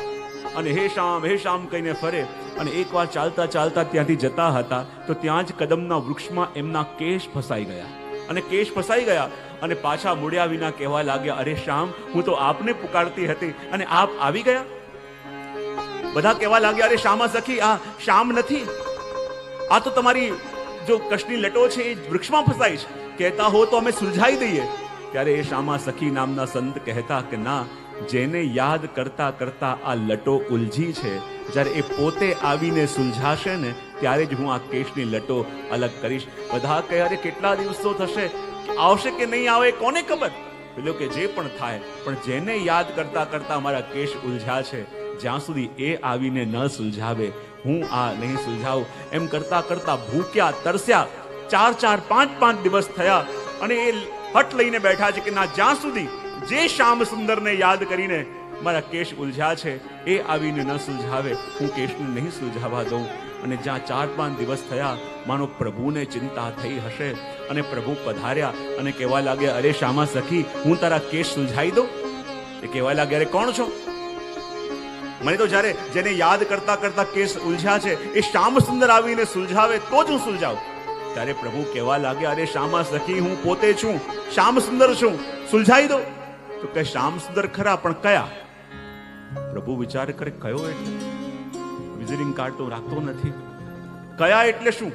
અને હે શ્યામ કહીને ફરે. અને એકવાર ચાલતા ત્યાંથી જતા હતા તો ત્યાં જ કદમના વૃક્ષમાં એમના કેશ ફસાઈ ગયા. અને કેશ ફસાઈ ગયા અને પાછા મુડ્યા વિના કહેવા લાગ્યા, અરે શ્યામ, હું તો આપને પુકારતી હતી અને આપ આવી ગયા. બધા કહેવા લાગ્યા, અરે શ્યામા સખી, આ શ્યામ નથી, આ તો તમારી જો કષ્ટની લટો છે એ વૃક્ષમાં ફસાઈ છે, કહેતા હો તો અમે સુલઝાઈ દઈએ. ત્યારે એ શ્યામા સખી નામના સંત કહેતા કે ના, જેને યાદ કરતા કરતા આ લટો ઉલઝી છે, જ્યારે એ પોતે આવીને સુલઝાશે ને ત્યારે જ હું આ કેશની લટો અલગ કરીશ. બધા કહે અરે કેટલા દિવસો થશે, આવશે કે નહીં આવે કોને ખબર. પેલો કે જે પણ થાય, પણ જેને યાદ કરતા કરતા મારા કેશ ઉલઝ્યા છે, જ્યાં સુધી એ આવીને ન સુલઝાવે હું આ નહીં સુલઝાવું. એમ કરતા કરતા ભૂખ્યા તરસ્યા 4-5 દિવસ થયા અને એ હટ લઈને બેઠા છે કે ના, જ્યાં સુધી જે શ્યામ સુંદરને યાદ કરીને મારા કેશ ઉલઝ્યા છે એ આવીને ન સુલઝાવે હું કેશને નહીં સુલઝાવા દઉં. અને જ્યાં 4-5 દિવસ થયા માનો પ્રભુને ચિંતા થઈ હશે અને પ્રભુ પધાર્યા અને કહેવા લાગ્યા, અરે શ્યામા સખી, હું તારા કેશ સુલઝાઈ દઉં. એ કહેવા લાગ્યા, અરે કોણ છો? મને તો જ્યારે જેને યાદ કરતા કરતા કેસ ઉલઝ્યા છે એ શ્યામ સુંદર આવીને સુલઝાવે તો જ હું સુલઝાવું. ત્યારે પ્રભુ કહેવા લાગ્યા, અરે શ્યામા સખી, હું પોતે છું, શ્યામ સુંદર છું, સુલઝાઈ દો. તો કે શ્યામ સુંદર ખરા, પણ કયા? પ્રભુ વિચાર કરે, કયો એટલે વિઝિટિંગ કાર્ડ તો રાખતો નથી, કયા એટલે શું?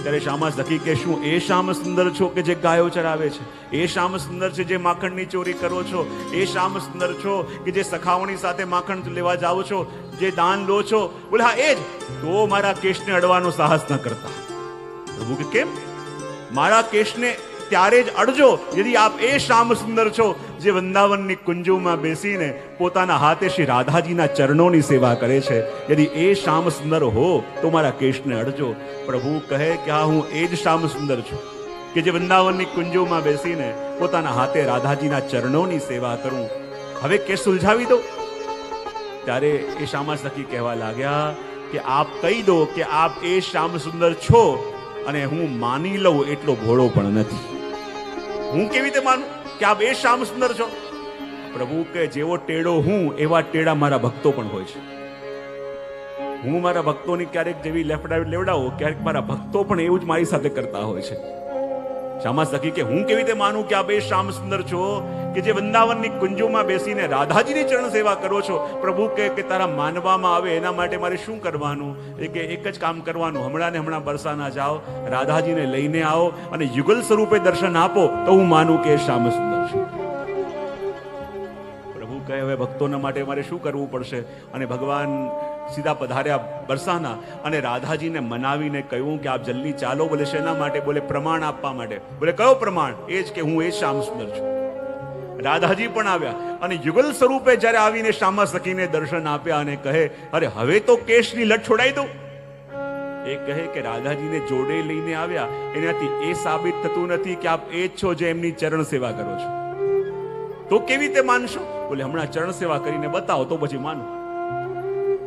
ત્યારે શ્યામા સખી કે શું એ શ્યામ સુંદર છો કે જે ગાયો ચરાવે છે? એ શ્યામ સુંદર છે જે માખણની ચોરી કરો છો? એ શ્યામ સુંદર છો કે જે સખાવણી સાથે માખણ લેવા જાઓ છો, જે દાન લો છો? બોલે હા, એ જ. તો મારા કેશને અડવાનો સાહસ ન કરતા. પ્રભુ કે કેમ? મારા કેશને ત્યારે જ અડજો यदि આપ એ શ્યામ સુંદર છો જે વૃંદાવનની કુંજોમાં બેસીને પોતાના હાથે શ્રી રાધાજીના ચરણોની સેવા કરે છે. यदि એ શ્યામ સુંદર હો તો મારા કેશને અડજો. પ્રભુ કહે કે હા, હું એ જ શ્યામ સુંદર છું કે જે વૃંદાવનની કુંજોમાં બેસીને પોતાના હાથે રાધાજીના ચરણોની સેવા કરું. હવે કેસ સુલઝાવી દો. ત્યારે એ શ્યામા સખી કહેવા લાગ્યા કે આપ કહી દો કે આપ એ શ્યામ સુંદર છો, અને હું માની લઉં એટલો ભોળો પણ નથી. હું કેવી રીતે માનું કે આપ એ શ્યામ સુંદર છો? પ્રભુ કે જેવો ટેડો હું એવા ટેડા મારા ભક્તો પણ હોય છે. હું મારા ભક્તોની ક્યારેક જેવી લેવડાવું, ક્યારેક મારા ભક્તો પણ એવું જ મારી સાથે કરતા હોય છે. શ્યામા સખી કે હું કેવી રીતે માનું કે આપ એ શ્યામ સુંદર છો કે જે વૃંદાવનની કુંજોમાં બેસીને રાધાજીની ચરણ સેવા કરો છો? પ્રભુ કહે કે તારા માનવામાં આવે એના માટે મારે શું કરવાનું? એ કે એક જ કામ કરવાનું, હમણાં ને હમણાં બરસાના જાઓ, રાધાજીને લઈને આવો અને યુગલ સ્વરૂપે દર્શન આપો તો હું માનું કે શ્યામ સુંદર છે. પ્રભુ કહે હવે ભક્તોના માટે મારે શું કરવું પડશે? અને ભગવાન સીધા પધાર્યા બરસાના અને રાધાજીને મનાવીને કહ્યું કે આપ જલ્દી ચાલો. બોલે શેના માટે? બોલે પ્રમાણ આપવા માટે. બોલે કયો પ્રમાણ? એ જ કે હું એ શ્યામ સુંદર છું. રાધાજી પણ આવ્યા અને યુગલ સ્વરૂપે જ્યારે આવીને શ્યામા સખીને દર્શન આપ્યા અને કહે અરે હવે તો કેશની લટ છોડાઈ દો. એ કહે કે રાધાજીને જોડે લઈને આવ્યા એનાથી એ સાબિત થતું નથી કે આપ એ જ છો જે એમની ચરણ સેવા કરો છો. તો કેવી રીતે માનશો? બોલે હમણાં ચરણ સેવા કરીને બતાવો તો પછી માનું.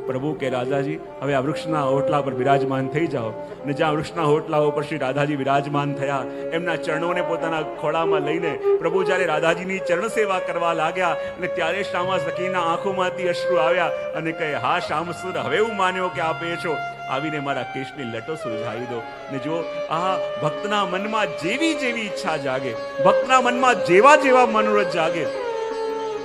પ્રભુ કે રાધાજી હવે આ વૃક્ષના હોટલા પર બિરાજમાન થઈ જાઓ. અને જ્યાં વૃક્ષના હોટલા ઉપર શ્રી રાધાજી બિરાજમાન થયા, એમના ચરણોને પોતાના ખોળામાં લઈને પ્રભુ જ્યારે રાધાજીની ચરણ સેવા કરવા લાગ્યા અને ત્યારે શ્યામા સખીના આંખોમાંથી અશ્રુ આવ્યા અને કહે હા શ્યામ સુંદર, હવે હું માન્યો કે આપ એ છો. આવીને મારા કેશની લટો સુલઝાવી દો. ને જો આ ભક્તના મનમાં જેવી જેવી ઈચ્છા જાગે, ભક્તના મનમાં જેવા જેવા મનોરથ જાગે,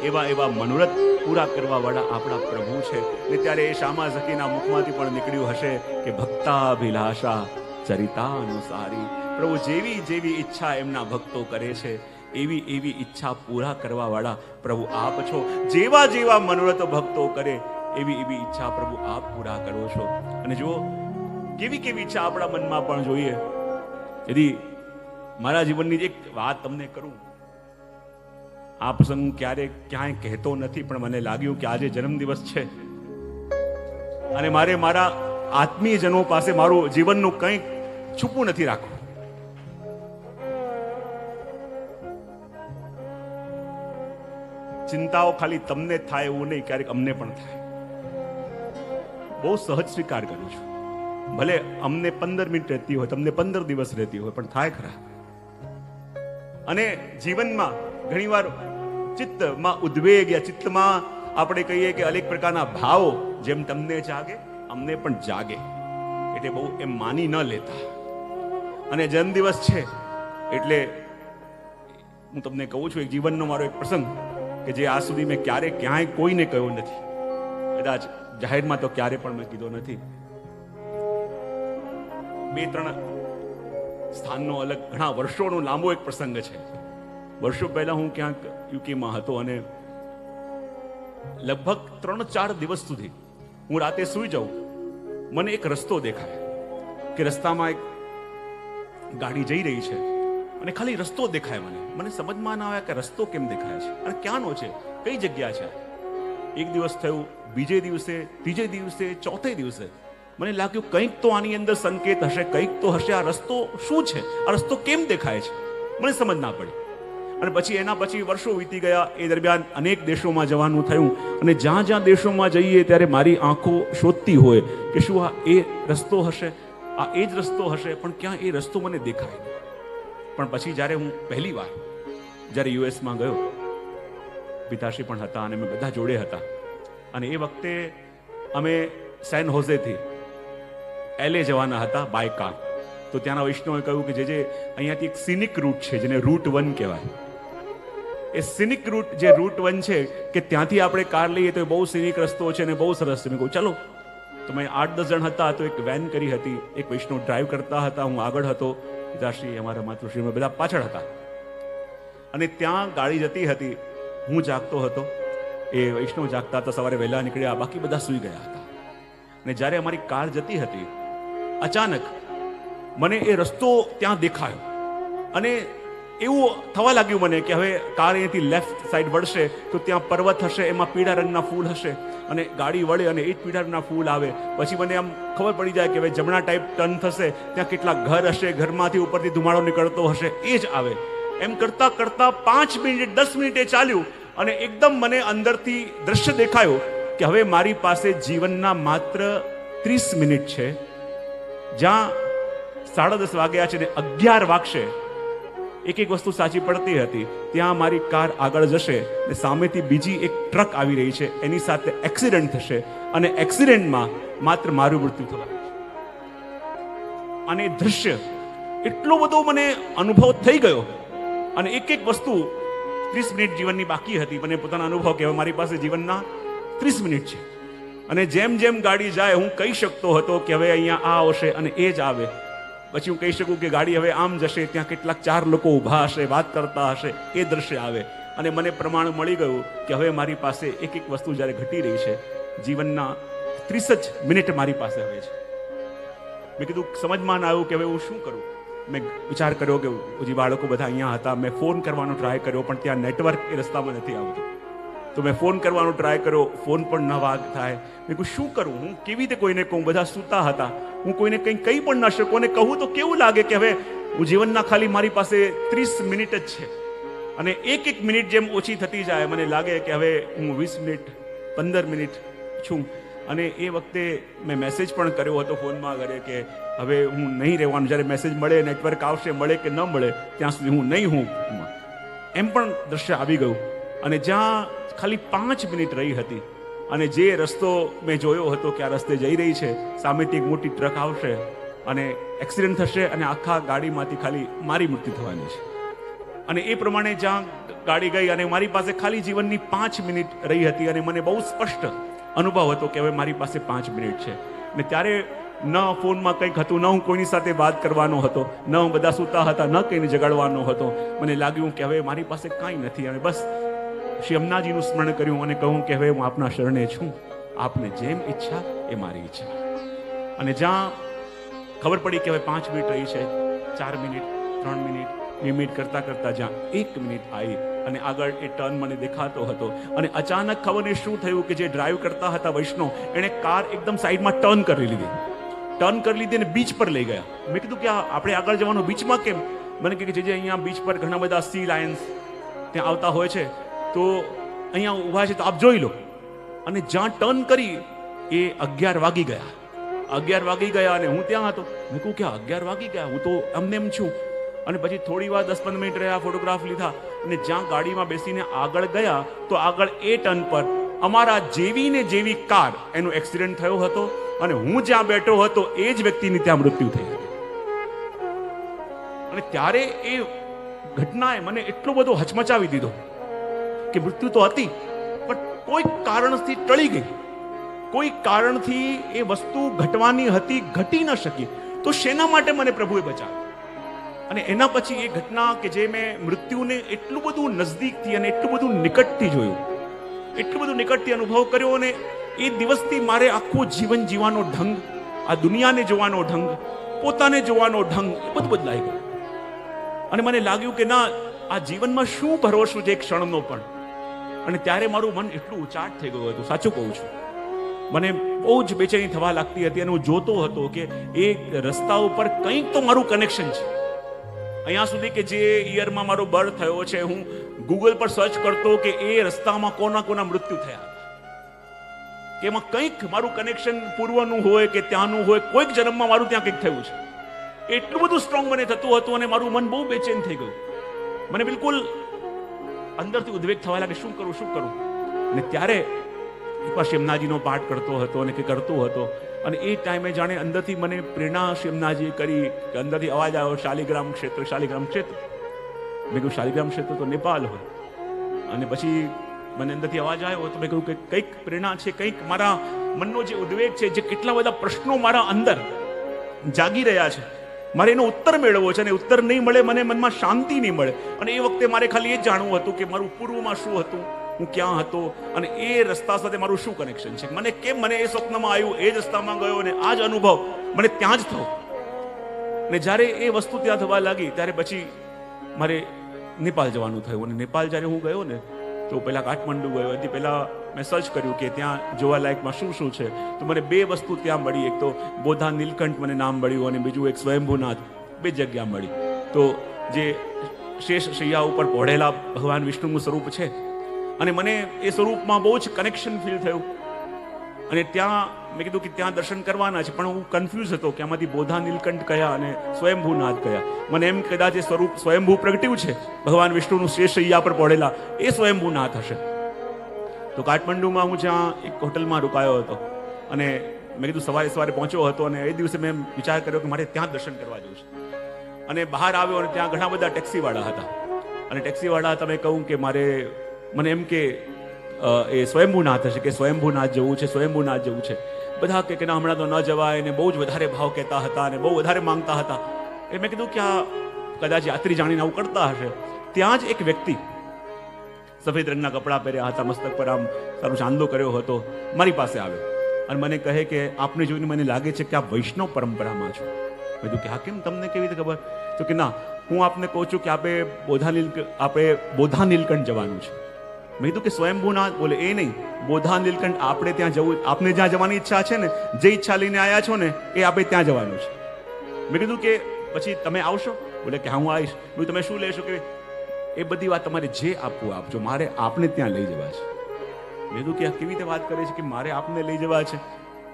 એવા એવા મનોરથ પૂરા કરવા વાળા આપણા પ્રભુ છે. ને ત્યારે એ શ્યામા સખીના મુખમાંથી પણ નીકળ્યું હશે કે ભક્તાભિલાષા ચરિતા અનુસારી. પ્રભુ જેવી જેવી ઈચ્છા એમના ભક્તો કરે છે એવી એવી ઈચ્છા પૂરા કરવા વાળા પ્રભુ આપ છો. જેવા જેવા મનોરથ ભક્તો કરે એવી એવી ઈચ્છા પ્રભુ આપ પૂરા કરો છો. અને જો કેવી કેવી ઈચ્છા આપણા મનમાં પણ જોઈએ. यदि મારા જીવનની એક વાત તમને કરું, આ પ્રસંગ ક્યારેક ક્યાંય કહેતો નથી, પણ મને લાગ્યું કે આજે જન્મદિવસ છે અને મારે મારા આત્મીયજનો પાસે મારું જીવનનું કંઈક છુપું નથી રાખવું. ચિંતાઓ ખાલી તમને થાય એવું નહીં, ક્યારેક અમને પણ થાય. બહુ સહજ સ્વીકાર કરું છું. ભલે અમને 15 મિનિટ રહેતી હોય, તમને 15 દિવસ રહેતી હોય, પણ થાય ખરા. અને જીવનમાં ઘણીવાર ચિત્તમાં ઉદ્વેગ યા ચિત્તમાં આપણે કહીએ કે અનેક પ્રકારના ભાવો જેમ તમને જાગે અમને પણ જાગે, એટલે બહુ એમ માની ન લેતા. અને જન્મદિવસ છે એટલે હું તમને કહું છું, એક જીવનનો મારો એક પ્રસંગ કે જે આજ સુધી મેં ક્યારે ક્યાંય કોઈને કહ્યો નથી, કદાચ જાહેરમાં તો ક્યારે પણ મેં કીધો નથી. 2-3 સ્થાનનો અલગ ઘણા વર્ષોનો લાંબો એક પ્રસંગ છે. વર્ષો પહેલા હું ક્યાંક યુકેમાં હતો અને લગભગ 3-4 દિવસ સુધી હું રાતે સૂઈ જાઉં, મને એક રસ્તો દેખાય કે રસ્તામાં એક ગાડી જઈ રહી છે અને ખાલી રસ્તો દેખાય. મને સમજમાં ના આવ્યા કે રસ્તો કેમ દેખાય છે અને ક્યાંનો છે, કઈ જગ્યા છે. એક દિવસ થયું, બીજે દિવસે, ત્રીજે દિવસે, ચોથે દિવસે મને લાગ્યું કંઈક તો આની અંદર સંકેત હશે, કંઈક તો હશે. આ રસ્તો શું છે? આ રસ્તો કેમ દેખાય છે? મને સમજ ના પડી. અને પછી એના પછી વર્ષો વીતી ગયા. એ દરમિયાન અનેક દેશોમાં જવાનું થયું અને જ્યાં જ્યાં દેશોમાં જઈએ ત્યારે મારી આંખો શોધતી હોય કે શું આ એ રસ્તો હશે, આ એ જ રસ્તો હશે, પણ ક્યાં એ રસ્તો મને દેખાય નહીં. પણ પછી જ્યારે હું પહેલી વાર જ્યારે યુએસમાં ગયો, પિતાશ્રી પણ હતા અને અમે બધા જોડે હતા, અને એ વખતે અમે સેન હોઝેથી LA જવાના હતા બાય કાર. તો ત્યાંના વૈષ્ણવે કહ્યું કે જે અહીંયાથી એક સિનિક રૂટ છે જેને રૂટ 1 કહેવાય. એ સિનિક રૂટ જે રૂટ 1 છે કે ત્યાંથી આપણે કાર લઈએ તો બહુ સિનિક રસ્તો છે અને બહુ સરસ છે. મેં કહ્યું ચાલો. તો મેં 8-10 જણ હતા, તો એક વેન કરી હતી, એક વૈષ્ણવ ડ્રાઈવ કરતા હતા, હું આગળ હતો, પિતાશ્રી અમારા માતૃશ્રી અમે બધા પાછળ હતા. અને ત્યાં ગાડી જતી હતી, હું જાગતો હતો, એ વૈષ્ણવ જાગતા હતા, સવારે વહેલા નીકળ્યા, બાકી બધા સૂઈ ગયા હતા. અને જ્યારે અમારી કાર જતી હતી, અચાનક મને એ રસ્તો ત્યાં દેખાયો અને એવું થવા લાગ્યું મને કે હવે કાર અહીંયાથી લેફ્ટ સાઈડ વળશે તો ત્યાં પર્વત હશે, એમાં પીળા રંગના ફૂલ હશે અને ગાડી વળે અને એ જ પીળા રંગના ફૂલ આવે. પછી મને આમ ખબર પડી જાય કે હવે જમણા ટાઈપ ટર્ન થશે, ત્યાં કેટલા ઘર હશે, ઘરમાંથી ઉપરથી ધુમાડો નીકળતો હશે, એ જ આવે. એમ કરતાં કરતાં 5 મિનિટ 10 મિનિટે ચાલ્યું અને એકદમ મને અંદરથી દ્રશ્ય દેખાયું કે હવે મારી પાસે જીવનના માત્ર 30 મિનિટ છે. જ્યાં 10:30 વાગ્યા છે ને 11 વાગશે એક વસ્તુ સાચી પડતી હતી, ત્યાં મારી કાર આગળ જશે ને સામેથી બીજી એક ટ્રક આવી રહી છે, એની સાથે એક્સિડન્ટ થશે અને એક્સિડન્ટમાં માત્ર મારું મૃત્યુ થવાનું છે. અને દ્રશ્ય એટલો બધો મને અનુભવ થઈ ગયો અને એક વસ્તુ 30 મિનિટ જીવનની બાકી હતી. મને પોતાનો અનુભવ કે હવે મારી પાસે જીવનના 30 મિનિટ છે અને જેમ જેમ ગાડી જાય હું કહી શકતો હતો કે હવે અહીંયા આ આવશે અને એ જ આવે. પછી હું કહી શકું કે ગાડી હવે આમ જશે, ત્યાં કેટલાક 4 લોકો ઊભા હશે, વાત કરતા હશે, એ દ્રશ્ય આવે અને મને પ્રમાણ મળી ગયું કે હવે મારી પાસે એક વસ્તુ જ્યારે ઘટી રહી છે, જીવનના 30 જ મિનિટ મારી પાસે હવે છે. મેં કીધું સમજમાં આવ્યું કે હવે હું શું કરું. મેં વિચાર કર્યો કે હજી બાળકો બધા અહીંયા હતા, મેં ફોન કરવાનો ટ્રાય કર્યો પણ ત્યાં નેટવર્ક એ રસ્તામાં નથી આવતું. તો મેં ફોન કરવાનો ટ્રાય કર્યો, ફોન પણ ન વાગ થાય. મેં કહ્યું શું કરું, હું કેવી રીતે કોઈને કહું, બધા સૂતા હતા, હું કોઈને કંઈ કહી પણ ન શકું અને કહું તો કેવું લાગે કે હવે હું જીવનના ખાલી મારી પાસે 30 મિનિટ જ છે અને એક મિનિટ જેમ ઓછી થતી જાય મને લાગે કે હવે હું 20 મિનિટ 15 મિનિટ છું. અને એ વખતે મેં મેસેજ પણ કર્યો હતો ફોનમાં ઘરે કે હવે હું નહીં રહેવાનું, જ્યારે મેસેજ મળે, નેટવર્ક આવશે, મળે કે ન મળે ત્યાં સુધી હું નહીં હું. એમ પણ દ્રશ્ય આવી ગયું અને જ્યાં ખાલી 5 મિનિટ રહી હતી અને જે રસ્તો મેં જોયો હતો કે આ રસ્તે જઈ રહી છે, સામેથી એક મોટી ટ્રક આવશે અને એક્સિડન્ટ થશે અને આખા ગાડીમાંથી ખાલી મારી મૃત્યુ થવાની છે. અને એ પ્રમાણે જ્યાં ગાડી ગઈ અને મારી પાસે ખાલી જીવનની 5 મિનિટ રહી હતી અને મને બહુ સ્પષ્ટ અનુભવ હતો કે હવે મારી પાસે 5 મિનિટ છે. ને ત્યારે ન ફોનમાં કંઈક હતું, ન હું કોઈની સાથે વાત કરવાનો હતો, ન બધા સૂતા હતા, ન કંઈને જગાડવાનો હતો. મને લાગ્યું કે હવે મારી પાસે કાંઈ નથી અને બસ શ્રી અમનાજીનું સ્મરણ કર્યું અને કહું કે હવે હું આપના શરણે છું, આપને જેમ ઈચ્છા એ મારી ઈચ્છા. અને જ્યાં ખબર પડી કે હવે 5 મિનિટ રહી છે, 4 મિનિટ 3 મિનિટ 2 મિનિટ કરતાં કરતાં જ્યાં 1 મિનિટ આવી અને આગળ એ ટર્ન મને દેખાતો હતો અને અચાનક ખબર નહીં શું થયું કે જે ડ્રાઈવ કરતા હતા વૈષ્ણવ, એણે કાર એકદમ સાઈડમાં ટર્ન કરી લીધી અને બીચ પર લઈ ગયા. મેં કીધું કે આપણે આગળ જવાનું, બીચમાં કેમ? મને કહે કે જે અહીંયા બીચ પર ઘણા બધા સી લાયન્સ ત્યાં આવતા હોય છે તો અહીંયા ઊભા છે તો આપ જોઈ લો. અને જ્યાં ટર્ન કરી એ 11 વાગી ગયા. 11 વાગી ગયા અને હું ત્યાં હતો. મેં કહું કે 11 વાગી ગયા, હું તો એમને એમ છું. અને પછી થોડી વાર 10-15 મિનિટ રહ્યા, ફોટોગ્રાફ લીધા અને જ્યાં ગાડીમાં બેસીને આગળ ગયા તો આગળ એ ટર્ન પર અમારા જેવી ને જેવી કાર, એનો એક્સિડન્ટ થયો હતો અને હું જ્યાં બેઠો હતો એ જ વ્યક્તિની ત્યાં મૃત્યુ થઈ હતી. અને ત્યારે એ ઘટનાએ મને એટલો બધો હચમચાવી દીધો કે મૃત્યુ તો હતી પણ કોઈ કારણથી ટળી ગઈ, કોઈ કારણથી એ વસ્તુ ઘટવાની હતી, ઘટી ન શકી. તો શેના માટે મને પ્રભુએ બચાવ્યો? અને એના પછી એ ઘટના કે જે મેં મૃત્યુને એટલું બધું નજદીકથી અને એટલું બધું નિકટથી જોયું, એટલું બધું નિકટથી અનુભવ કર્યો અને એ દિવસથી મારે આખું જીવન જીવવાનો ઢંગ, આ દુનિયાને જોવાનો ઢંગ, પોતાને જોવાનો ઢંગ એ બધું બદલાઈ ગયું. અને મને લાગ્યું કે ના, આ જીવનમાં શું ભરોસો છે એક ક્ષણનો પણ. અને ત્યારે મારું મન એટલું ઉચાટ થઈ ગયું હતું, સાચું કહું છું. મને બહુ જ બેચેની થવા લાગતી હતી અને હું જોતો હતો કે એ રસ્તા ઉપર કંઈક તો મારું કનેક્શન છે. અહીંયા સુધી કે જે યરમાં મારો બર્થ થયો છે, હું ગૂગલ પર સર્ચ કરતો કે એ રસ્તામાં કોના કોના મૃત્યુ થયા, કે એમાં કંઈક મારું કનેક્શન પૂર્વનું હોય કે ત્યાંનું હોય, કોઈક જન્મમાં મારું ત્યાં કંઈક થયું છે. એટલું બધું સ્ટ્રોંગ મને થતું હતું અને મારું મન બહુ બેચેન થઈ ગયું. મને બિલકુલ અંદરથી ઉદ્વેગ થવા લાગે, શું કરું શું કરું. અને ત્યારે એકવાર શેમનાજીનો પાઠ કરતો હતો અને કે કરતો હતો અને એ ટાઈમે જાણે અંદરથી મને પ્રેરણા શેમનાજી કરી, અંદરથી અવાજ આવ્યો, શાલિગ્રામ ક્ષેત્ર, શાલિગ્રામ ક્ષેત્ર. મેં કહ્યું શાલિગ્રામ ક્ષેત્ર તો નેપાલ હોય. અને પછી મને અંદરથી અવાજ આવ્યો તો મેં કહ્યું કે કંઈક પ્રેરણા છે, કંઈક મારા મનનો જે ઉદ્વેગ છે, જે કેટલા બધા પ્રશ્નો મારા અંદર જાગી રહ્યા છે, મારે એનો ઉત્તર મેળવવો છે અને ઉત્તર નહીં મળે મને મનમાં શાંતિ નહીં મળે. અને એ વખતે મારે ખાલી એ જ જાણવું હતું કે મારું પૂર્વમાં શું હતું, હું ક્યાં હતો અને એ રસ્તા સાથે મારું શું કનેક્શન છે. મને કેમ મને એ સ્વપ્નમાં આવ્યું, એ જ રસ્તામાં ગયો અને આ જ અનુભવ મને ત્યાં જ થયો. ને જ્યારે એ વસ્તુ ત્યાં થવા લાગી ત્યારે પછી મારે નેપાળ જવાનું થયું. અને નેપાળ જ્યારે હું ગયો ને તો પહેલા કાઠમંડુ ગયો. એથી પહેલા મેં સર્ચ કર્યું કે ત્યાં જોવાલાયકમાં શું શું છે. તો મને બે વસ્તુ ત્યાં મળી. એક તો બોધા નીલકંઠ મને નામ મળ્યું અને બીજું એક સ્વયંભૂનાથ. બે જગ્યા મળી. તો જે શેષ શૈયા ઉપર પોઢેલા ભગવાન વિષ્ણુનું સ્વરૂપ છે અને મને એ સ્વરૂપમાં બહુ જ કનેક્શન ફીલ થયું. અને ત્યાં મેં કીધું કે ત્યાં દર્શન કરવાના છે, પણ હું કન્ફ્યુઝ હતો કે આમાંથી બોધા નીલકંઠ કયા અને સ્વયંભૂનાથ કયા. મને એમ કદાચ એ સ્વરૂપ સ્વયંભૂ પ્રગટ્યું છે ભગવાન વિષ્ણુનું શેષ શૈયા પર પોઢેલા, એ સ્વયંભૂનાથ હશે. તો કાઠમંડુમાં હું જ્યાં એક હોટલમાં રોકાયો હતો અને મેં કીધું સવારે પહોંચ્યો હતો અને એ દિવસે મેં વિચાર કર્યો કે મારે ત્યાં દર્શન કરવા જવું છે. અને બહાર આવ્યો અને ત્યાં ઘણા બધા ટેક્સીવાળા હતા. અને ટેક્સીવાળા તમે કહું કે મને એમ કે એ સ્વયંભૂનાથ હશે, કે સ્વયંભૂનાથ જવું છે, સ્વયંભૂનાથ જવું છે. બધા કે ના હમણાં તો ન જવાય, ને બહુ જ વધારે ભાવ કહેતા હતા અને બહુ વધારે માંગતા હતા. એ મેં કીધું કે આ કદાચ યાત્રી જાણીને આવું કરતા હશે. ત્યાં જ એક વ્યક્તિ સફેદ રંગના કપડાં પહેર્યા હતા, મસ્તક પર આમ સારો ચાંદલો કર્યો હતો, મારી પાસે આવ્યો અને મને કહે કે આપને જોઈને મને લાગે છે કે આપ વૈષ્ણવ પરંપરામાં છો. મેં કીધું કે હા, કેમ, તમને કેવી રીતે ખબર? તો કે ના, હું આપને કહું છું કે આપણે બોધા નીલકંઠ જવાનું છે. મેં કીધું કે સ્વયંભૂનાથ? બોલે એ નહીં, બોધા નીલકંઠ આપણે ત્યાં જવું. આપને જ્યાં જવાની ઈચ્છા છે ને, જે ઈચ્છા લઈને આવ્યા છો ને, એ આપણે ત્યાં જવાનું છે. મેં કીધું કે પછી તમે આવશો? બોલે કે હા, હું આવીશ. મેં તમે શું લેશો? કે એ બધી વાત તમારે જે આપવું આપજો, મારે આપને ત્યાં લઈ જવા છે. મેં કીધું કે આ કેવી રીતે વાત કરે છે કે મારે આપને લઈ જવા છે?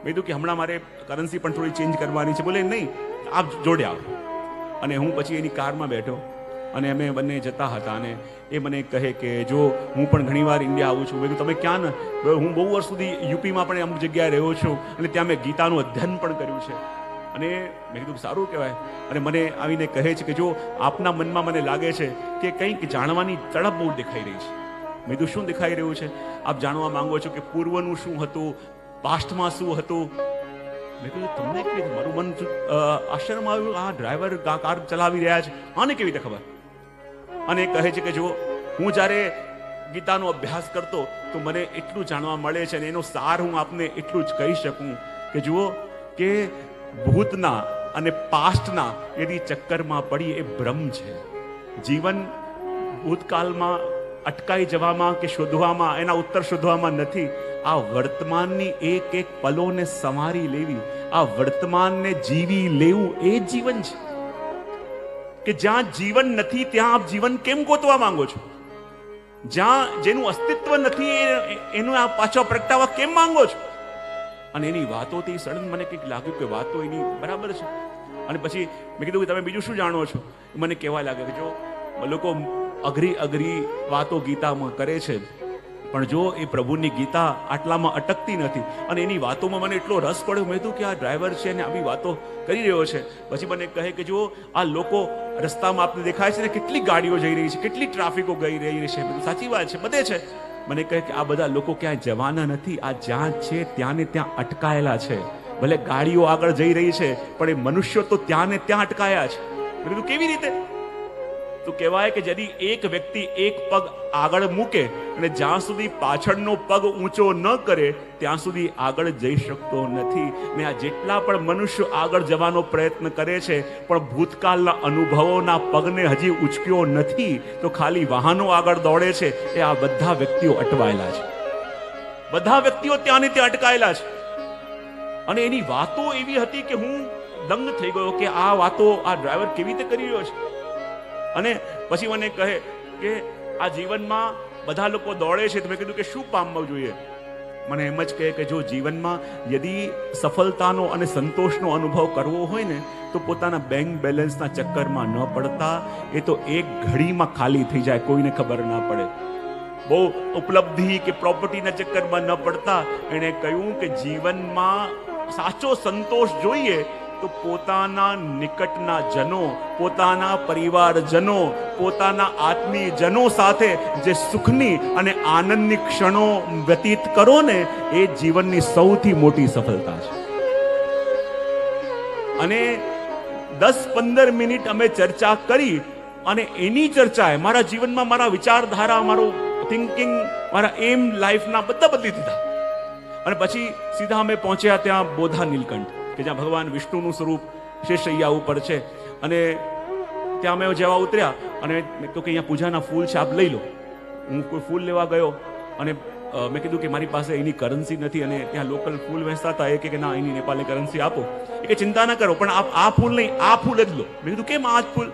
મેં કીધું કે હમણાં મારે કરન્સી પણ થોડી ચેન્જ કરવાની છે. બોલે નહીં, આપ જોડે આવો. અને હું પછી એની કારમાં બેઠો અને અમે બંને જતા હતા. અને એ મને કહે કે જો હું પણ ઘણીવાર ઇન્ડિયા આવું છું. મેં કીધું તમે ક્યાં ને? હું બહુ વર્ષ સુધી યુપીમાં પણ અમુક જગ્યાએ રહ્યો છું અને ત્યાં મેં ગીતાનું અધ્યયન પણ કર્યું છે. અને મેં કીધું સારું કહેવાય. અને મને આવીને કહે છે કે જો આપના મનમાં મને લાગે છે કે કંઈક જાણવાની તડપ બહુ દેખાઈ રહી છે. મેં કીધું શું દેખાઈ રહ્યું છે? આપ જાણવા માંગો છો કે પૂર્વનું શું હતું, પાસ્ટમાં શું હતું? મેં કીધું તમને કેવી રીતે? મારું મન આશ્ચર્યમાં આવ્યું, આ ડ્રાઈવર કાર ચલાવી રહ્યા છે, આને કેવી રીતે ખબર? અને એ કહે છે કે જો હું જ્યારે ગીતાનો અભ્યાસ કરતો તો મને એટલું જાણવા મળે છે અને એનો સાર હું આપને એટલું જ કહી શકું કે જુઓ કે ભૂતના અને પાસ્ટના એની ચક્કરમાં પડી એ ભ્રમ છે. જીવન ભૂતકાળમાં અટકાઈ જવામાં કે શોધવામાં, એના ઉત્તર શોધવામાં નથી. આ વર્તમાનની એક એક પલોને સંવારી લેવી, આ વર્તમાનને જીવી લેવું, એ જીવન છે. કે જ્યાં જીવન નથી ત્યાં આપ જીવન કેમ ગોતવા માંગો છો? જ્યાં જેનું અસ્તિત્વ નથી એનું આ પાછો પ્રગટાવવા કેમ માંગો છો? અને એની વાતોથી સડન મને કંઈક લાગ્યું કે વાતો એની બરાબર છે. અને પછી મેં કીધું કે તમે બીજું શું જાણો છો? મને કહેવા લાગે કે જો લોકો અઘરી વાતો ગીતામાં કરે છે, પણ જો એ પ્રભુની ગીતા આટલામાં અટકતી નથી. અને એની વાતોમાં મને એટલો રસ પડ્યો. મેં કીધું કે આ ડ્રાઈવર છે ને આવી વાતો કરી રહ્યો છે. પછી મને કહે કે જો આ લોકો રસ્તામાં આપને દેખાય છે ને, કેટલી ગાડીઓ જઈ રહી છે, કેટલી ટ્રાફિકો ગઈ રહી છે. બધું સાચી વાત છે, બધે છે. મને કહે કે આ બધા લોકો ક્યાંય જવાના નથી, આ જ્યાં છે ત્યાં ને ત્યાં અટકાયેલા છે. ભલે ગાડીઓ આગળ જઈ રહી છે, પણ એ મનુષ્યો તો ત્યાં ને ત્યાં અટકાયા છે. મેં કીધું કેવી રીતે? તો કહેવાય કે જદી એક વ્યક્તિ એક પગ આગળ મૂકે અને જ્યાં સુધી પાછળનો પગ ઊંચો ન કરે ત્યાં સુધી આગળ જઈ શકતો નથી. ને આ જેટલા પણ મનુષ્યો આગળ જવાનો પ્રયત્ન કરે છે, પણ ભૂતકાળના અનુભવોના પગને હજી ઉચક્યો નથી, તો ખાલી વાહનો આગળ દોડે છે. એ આ બધા વ્યક્તિઓ અટવાયેલા છે. બધા વ્યક્તિઓ ત્યાં ને ત્યાં અટકાયેલા છે. અને એની વાતો એવી હતી કે હું દંગ થઈ ગયો કે આ વાતો આ ડ્રાઈવર કેવી રીતે કરી રહ્યો છે. અને પછી મને કહે કે આ જીવનમાં બધા લોકો દોડે છે, તો મેં કીધું કે શું પામવું જોઈએ? મને એમ જ કહે કે જો જીવનમાં યદી સફળતાનો અને સંતોષનો અનુભવ કરવો હોય ને, તો પોતાના બેંક બેલેન્સના ચક્કરમાં ન પડતા. એ તો એક ઘડીમાં ખાલી થઈ જાય, કોઈને ખબર ના પડે. બહુ ઉપલબ્ધિ કે પ્રોપર્ટીના ચક્કરમાં ન પડતા. એણે કહ્યું કે જીવનમાં સાચો સંતોષ જોઈએ તો પોતાના નિકટના જનો, પોતાના પરિવારજનો, પોતાના આત્મીયજનો સાથે જે સુખની અને આનંદની ક્ષણો વ્યતીત કરો ને, એ જીવનની સૌથી મોટી સફળતા છે. અને 10-15 મિનિટ અમે ચર્ચા કરી અને એની ચર્ચાએ મારા જીવનમાં મારા વિચારધારા, મારું થિંકિંગ, મારા એમ લાઈફના બધા બદલી દીધા. અને પછી સીધા અમે પહોંચ્યા ત્યાં બોધા નીલકંઠ, કે જ્યાં ભગવાન વિષ્ણુનું સ્વરૂપ શેષૈયા ઉપર છે. અને ત્યાં અમે જેવા ઉતર્યા અને મેં કહ્યું કે અહીંયા પૂજાના ફૂલ છે, આપ લઈ લો. હું કોઈ ફૂલ લેવા ગયો અને મેં કીધું કે મારી પાસે એની કરન્સી નથી અને ત્યાં લોકલ ફૂલ વેચતા હતા. એ કે ના, એની નેપાળની કરન્સી આપો. એ કે ચિંતા ના કરો, પણ આપ આ ફૂલ નહીં, આ ફૂલ જ લો. મેં કીધું કેમ આ જ ફૂલ?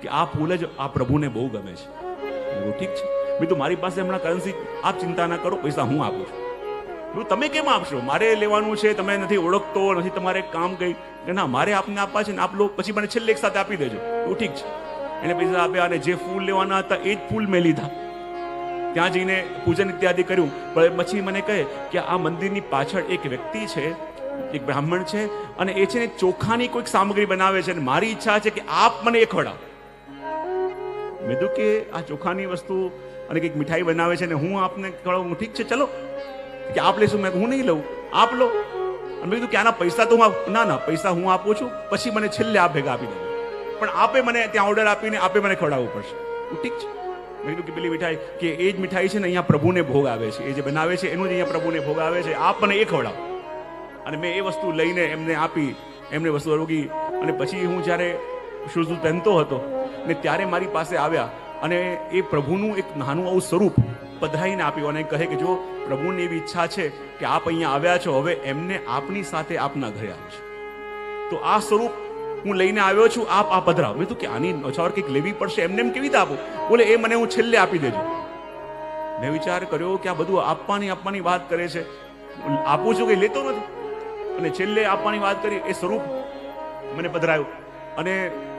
કે આ ફૂલ જ આ પ્રભુને બહુ ગમે છે. મેં કીધું ઠીક છે. મેં કીધું મારી પાસે હમણાં કરન્સી, આપ ચિંતા ના કરો, પૈસા હું આપું છું. તમે કેમ આપશો? મારે લેવાનું છે, તમે નથી ઓળખતો, નથી તમારે કામ કઈ કે ના, મારે આપને આપવા છે ને આપ લો, પછી મને છેલ્લે એક સાથે આપી દેજો. તો ઠીક છે. એને પૈસા આપ્યા અને જે ફૂલ લેવાના હતા એ જ ફૂલ મેં લીધા. ત્યાં જઈને પૂજન ઇત્યાદિ કર્યું. પણ પછી મને કહે કે આ મંદિરની પાછળ એક વ્યક્તિ છે, એક બ્રાહ્મણ છે, અને એ છે ને ચોખાની કોઈક સામગ્રી બનાવે છે અને મારી ઈચ્છા છે કે આપ મને એ ખવડાવો. મેં કીધું કે આ ચોખાની વસ્તુ અને કંઈક મીઠાઈ બનાવે છે ને હું આપને ખવડાવું. ઠીક છે, ચલો. કે આપ લેશું? મેં હું નહીં લઉં, આપ લો. અને મેં કીધું કે આના પૈસા તો હું ના ના, પૈસા હું આપું છું, પછી મને છેલ્લે આપ ભેગા આપી દેજો, પણ આપે મને ત્યાં ઓર્ડર આપીને આપે મને ખવડાવવું પડશે. ઠીક છે. મેં કીધું કે પેલી મીઠાઈ, કે એ જ મીઠાઈ છે ને અહીંયા પ્રભુને ભોગ આવે છે, એ જે બનાવે છે એનું જ અહીંયા પ્રભુને ભોગ આવે છે, આપ મને એ ખવડાવો. અને મેં એ વસ્તુ લઈને એમને આપી, એમને વસ્તુ રોકી. અને પછી હું જ્યારે શૂઝ પહેરતો હતો ને ત્યારે મારી પાસે આવ્યા અને એ પ્રભુનું એક નાનું આવું સ્વરૂપ પધરાઈને આપ્યું અને કહે કે જો પ્રભુની એવી ઈચ્છા છે કે આપ અહીંયા આવ્યા છો, હવે એમને આપની સાથે આપના ઘરે આવજો. તો આ સ્વરૂપ હું લઈને આવ્યો છું, આપ આ પધરાવ. મેં તો કે આની નોછાવર કંઈક લેવી પડશે, એમને એમ કેવી રીતે આપું? બોલે એ મને હું છેલ્લે આપી દેજો. મેં વિચાર કર્યો કે આ બધું આપવાની વાત કરે છે, આપું છું કંઈ લેતો નથી. અને છેલ્લે આપવાની વાત કરી, એ સ્વરૂપ મને પધરાયું. અને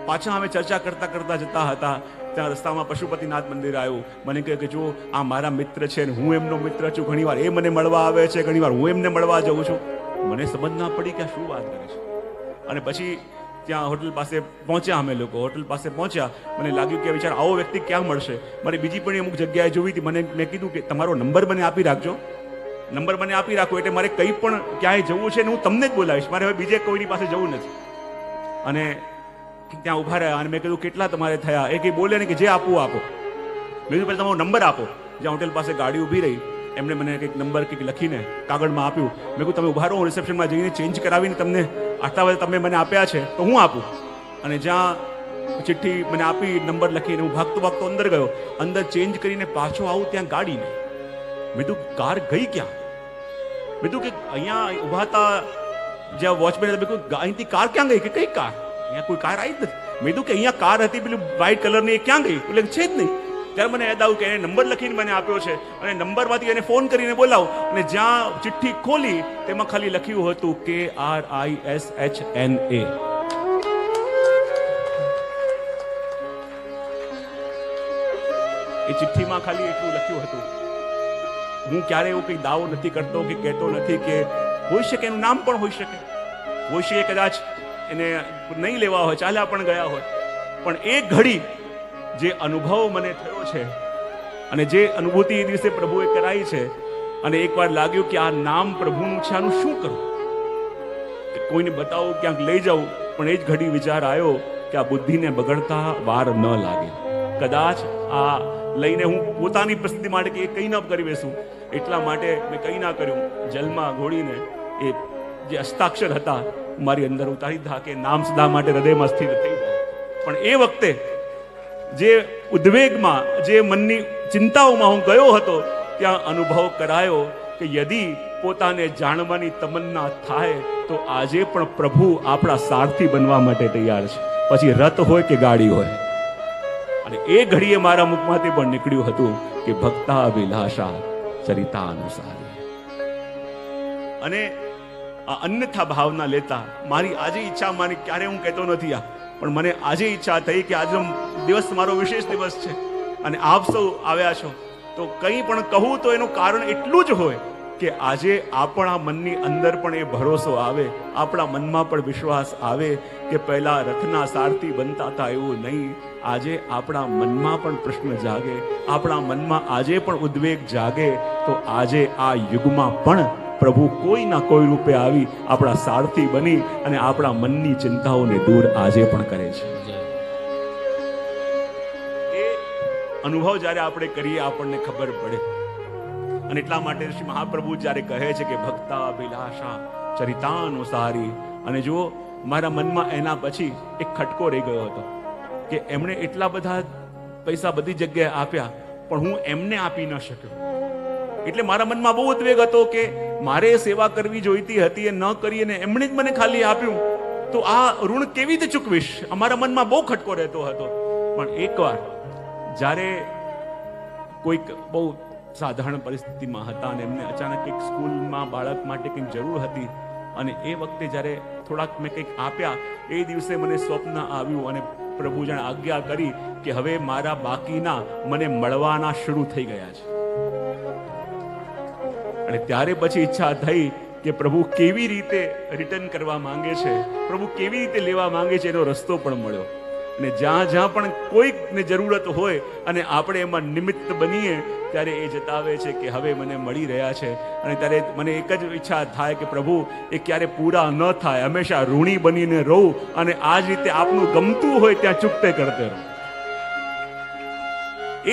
પાછા અમે ચર્ચા કરતા કરતા જતા હતા. ત્યાં રસ્તામાં પશુપતિનાથ મંદિર આવ્યું. મને કહે કે જો આ મારા મિત્ર છે ને હું એમનો મિત્ર છું, ઘણીવાર એ મને મળવા આવે છે, ઘણીવાર હું એમને મળવા જાઉં છું. મને સમજ ના પડી કે આ શું વાત કરે છે. અને પછી ત્યાં હોટલ પાસે પહોંચ્યા અમે લોકો. હોટલ પાસે પહોંચ્યા, મને લાગ્યું કે વિચાર આવો વ્યક્તિ ક્યાં મળશે. મારે બીજી પણ અમુક જગ્યાએ જોવી હતી. મેં કીધું કે તમારો નંબર મને આપી રાખજો, નંબર મને આપી રાખો, એટલે મારે કંઈ પણ ક્યાંય જવું છે ને હું તમને જ બોલાવીશ, મારે હવે બીજે કોઈની પાસે જવું નથી. અને ત્યાં ઉભા રહ્યા અને મેં કીધું કેટલા તમારે થયા? એ કંઈ બોલે ને કે જે આપવું આપો. મેં કીધું પહેલાં તમારો નંબર આપો. જ્યાં હોટેલ પાસે ગાડી ઊભી રહી એમણે મને કંઈક નંબર કંઈક લખીને કાગળમાં આપ્યું. મેં કહ્યું તમે ઉભા રહો, હું રિસેપ્શનમાં જઈને ચેન્જ કરાવીને તમને આટલા બધા તમે મને આપ્યા છે તો હું આપું. અને જ્યાં ચિઠ્ઠી મને આપી, નંબર લખીને હું ભાગતો અંદર ગયો. અંદર ચેન્જ કરીને પાછો આવું, ત્યાં ગાડી નહીં. મેં કીધું કાર ગઈ ક્યાં? મેં કીધું કે અહીંયા ઊભા હતા જ્યાં વોચમેન હતા. મેં કીધું અહીંથી કાર ક્યાં ગઈ? કે કઈ કાર? અહીંયા કોઈ કાર આવી જ નથી. મેં કીધું કે અહીંયા કાર હતી પેલી વ્હાઇટ કલરની, એ ક્યાં ગઈ? એટલે છે જ નહીં. ત્યારે મને યાદ આવ્યું કે એને નંબર લખીને મને આપ્યો છે અને નંબરમાંથી એને ફોન કરીને બોલાવો. અને જ્યાં ચિઠ્ઠી ખોલી તેમાં ખાલી લખ્યું હતું KRISHNA. એ ચિઠ્ઠીમાં ખાલી એટલું લખ્યું હતું. હું ક્યારે એવું કંઈ દાવો નથી કરતો કે કહેતો નથી કે હોઈ શકે એનું નામ પણ હોઈ શકે, હોઈ શકે કદાચ એને નહીં લેવા હોય, ચાલ્યા પણ ગયા હોય. પણ એ ઘડી જે અનુભવ મને થયો છે અને જે અનુભૂતિ એ દિવસે પ્રભુએ કરાઈ છે, અને એકવાર લાગ્યું કે આ નામ પ્રભુનું છે, આનું શું કરું? કે કોઈને બતાવું, ક્યાંક લઈ જાઉં. પણ એ જ ઘડી વિચાર આવ્યો કે આ બુદ્ધિને બગડતા વાર ન લાગે. કદાચ આ લઈને હું પોતાની પ્રસિદ્ધિ માટે કે એ કંઈ ન કરી બેસું, એટલા માટે મેં કંઈ ના કર્યું. જલમાં ઘોડીને એ જે હસ્તાક્ષર હતા મારી અંદર ઉતારી દીધા કે નામ સદા માટે હૃદયમાં સ્થિર થઈ જાય. પણ એ વખતે જે ઉદ્વેગમાં, જે મનની ચિંતાઓમાં હું ગયો હતો, ત્યાં અનુભવ કરાયો કે યદી પોતાને જાણવાની તમન્ના થાય તો આજે પણ પ્રભુ આપણા સારથી બનવા માટે તૈયાર છે, પછી રથ હોય કે ગાડી હોય. અને એ ઘડીએ મારા મુખમાંથી પણ નીકળ્યું હતું કે ભક્તા અભિલાષા ચરિતા અનુસારી. અને આ અન્યથા ભાવના લેતા મારી આજે ઈચ્છા, મારી ક્યારે હું કહેતો નથી આ, પણ મને આજે ઈચ્છા થઈ કે આજનો દિવસ મારો વિશેષ દિવસ છે અને આપ સૌ આવ્યા છો તો કંઈ પણ કહું તો એનું કારણ એટલું જ હોય કે આજે આપણા મનની અંદર પણ એ ભરોસો આવે, આપણા મનમાં પણ વિશ્વાસ આવે કે પહેલા રથના સારથી બનતા હતા એવું નહીં. આજે આપણા મનમાં પણ પ્રશ્ન જાગે, આપણા મનમાં આજે પણ ઉદ્વેગ જાગે, તો આજે આ યુગમાં પણ પ્રભુ કોઈ ના કોઈ રૂપે આવી આપણા સારથી બની અને આપણા મનની ચિંતાઓને દૂર આજે પણ કરે છે. એ અનુભવ જ્યારે આપણે કરીએ આપણને ખબર પડે. અને એટલા માટે શ્રી મહાપ્રભુ જ્યારે કહે છે કે ભક્તા અભિલાષા ચરિતાનુસારી, અને જો મારા મનમાં એના પછી એક ખટકો રહી ગયો હતો કે એમણે એટલા બધા પૈસા બધી જગ્યાએ આપ્યા, પણ હું એમને આપી ન શક્યો. એટલે મારા મનમાં બહુ ઉદ્વેગ હતો કે મારે સેવા કરવી જોઈતી હતી, એ ન કરી અને એમણે જ મને ખાલી આપ્યું, તો આ ઋણ કેવી રીતે ચૂકવીશ? અમારા મનમાં બહુ ખટકો રહેતો હતો. પણ એકવાર જ્યારે કોઈક બહુ સાધારણ પરિસ્થિતિમાં હતા અને એમને અચાનક એક સ્કૂલમાં બાળક માટે કંઈક જરૂર હતી, અને એ વખતે જ્યારે થોડાક મેં કંઈક આપ્યા, એ દિવસે મને સ્વપ્ન આવ્યું અને પ્રભુ જાણે આજ્ઞા કરી કે હવે મારા બાકીના મને મળવાના શરૂ થઈ ગયા છે. અને ત્યારે પછી ઈચ્છા થઈ કે પ્રભુ કેવી રીતે રિટર્ન કરવા માંગે છે, પ્રભુ કેવી રીતે લેવા માંગે છે, એનો રસ્તો પણ મળ્યો. અને જ્યાં જ્યાં પણ કોઈકને જરૂરત હોય અને આપણે એમાં નિમિત્ત બનીએ, ત્યારે એ જતાવે છે કે હવે મને મળી રહ્યા છે. અને ત્યારે મને એક જ ઈચ્છા થાય કે પ્રભુ એ ક્યારે પૂરા ન થાય, હંમેશા ઋણી બનીને રહું અને આ જ રીતે આપનું ગમતું હોય ત્યાં ચૂકતે કરતે રહું.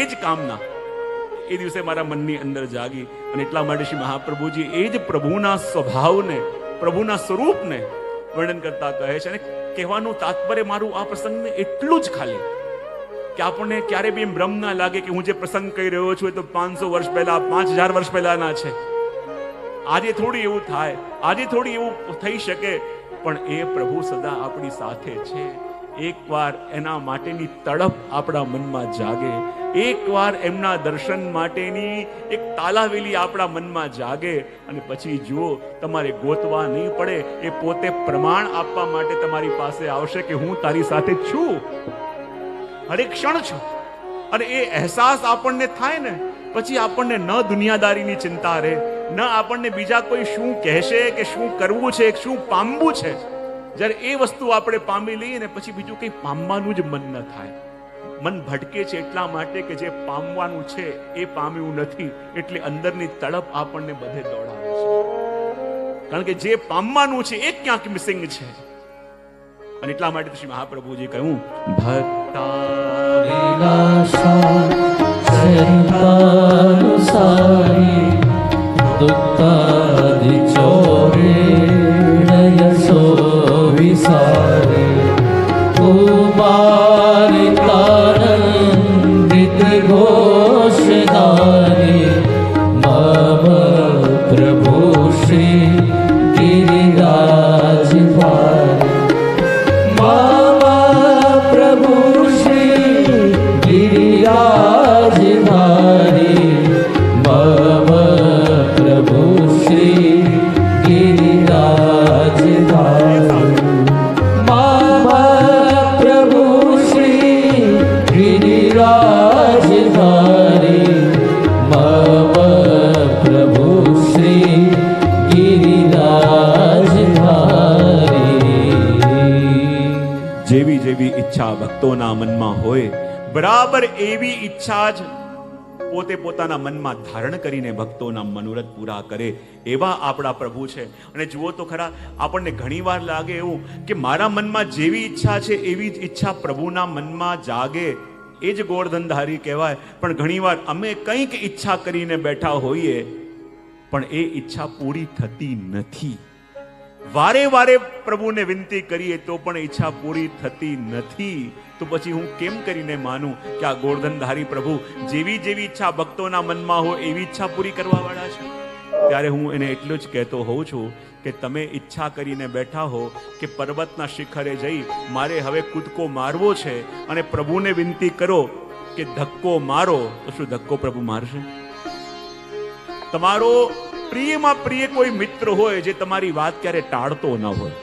એ જ કામના એ દિવસે મારા મનની અંદર જાગી. અને એટલા માટે શ્રી મહાપ્રભુજી એ જ પ્રભુના સ્વભાવને, પ્રભુના સ્વરૂપને વર્ણન કરતા કહે છે. અને કહેવાનું તાત્પર્ય મારું આ પ્રસંગને એટલું જ ખાલી કે આપણને ક્યારે બી એમ ભ્રમ ના લાગે કે હું જે પ્રસંગ કહી રહ્યો છું એ તો 500 વર્ષ પહેલા, 5000 વર્ષ પહેલાના છે. આજે થોડી એવું થાય, આજે થોડી એવું થઈ શકે, પણ એ પ્રભુ સદા આપણી સાથે છે. એકવાર એના માટેની તડપ આપણા મનમાં જાગે, એકવાર એમના દર્શન માટેની એક તાલાવેલી આપણા મનમાં જાગે, અને પછી જુઓ તમારે ગોતવા નહીં પડે, એ પોતે પ્રમાણ આપવા માટે તમારી પાસે આવશે કે હું તારી સાથે છું, હરેક ક્ષણ છું. અને એ અહેસાસ આપણને થાય ને, પછી આપણને ન દુનિયાદારીની ચિંતા રહે, ન આપણને બીજા કોઈ શું કહેશે કે શું કરવું છે, શું પામવું છે. જ્યારે એ વસ્તુ આપણે પામી લઈએ ને, પછી બીજું કંઈ પામવાનું જ મન ન થાય. મન ભટકે છે એટલા માટે કે જે પામવાનું છે એ પામ્યું નથી, એટલે અંદરની તડપ આપણને બધે દોડાવે છે. કારણ કે જે પામવાનું છે એ ક્યાંક મિસિંગ છે. અને એટલા માટે શ્રી મહાપ્રભુજી કહ્યું, ભક્તા વિલાસા ચરિતાનુસારી દુક્તાદિ ચોરેણ યશો વિસારી કુમારિકાનંદિત ઘોષધારી મમ પ્રભુ શ્રી ગિરિરાજધારી મમ પ્રભુ શ્રી ગિરિરાજધારી મમ પ્રભુ શ્રી ગિરિરાજધારી મમ પ્રભુ શ્રી ગિરિરાજધારી મમ પ્રભુ શ્રી ગિરિરાજધારી. જેવી જેવી ઈચ્છા ભક્તોના મનમાં હોય, બરાબર એવી ઈચ્છા જ પોતે પોતાના મનમાં ધારણ કરીને ભક્તોના મનોરથ પૂરા કરે, એવા આપણા પ્રભુ છે. અને જુઓ તો ખરા, આપણને ઘણીવાર લાગે એવું કે મારા મનમાં જેવી ઈચ્છા છે એવી જ ઈચ્છા પ્રભુના મનમાં જાગે, એ જ ગોળધનધારી કહેવાય. પણ ઘણીવાર અમે કંઈક ઈચ્છા કરીને બેઠા હોઈએ, પણ એ ઈચ્છા પૂરી થતી નથી. વારે વારે પ્રભુને વિનંતી કરીએ તો પણ ઈચ્છા પૂરી થતી નથી. તો પછી હું કેમ કરીને માનું કે આ ગોળધનધારી પ્રભુ જેવી જેવી ઈચ્છા ભક્તોના મનમાં હોય એવી ઈચ્છા પૂરી કરવા વાળા છે? ત્યારે હું એને એટલું જ કહેતો હોઉં છું કે તમે ઈચ્છા કરીને બેઠા હો કે પર્વતના શિખરે જઈ મારે હવે કૂદકો મારવો છે, અને પ્રભુને વિનંતી કરો કે ધક્કો મારો, તો શું ધક્કો પ્રભુ મારશે? તમારો પ્રિયમાં પ્રિય કોઈ મિત્ર હોય જે તમારી વાત ક્યારે ટાળતો ન હોય,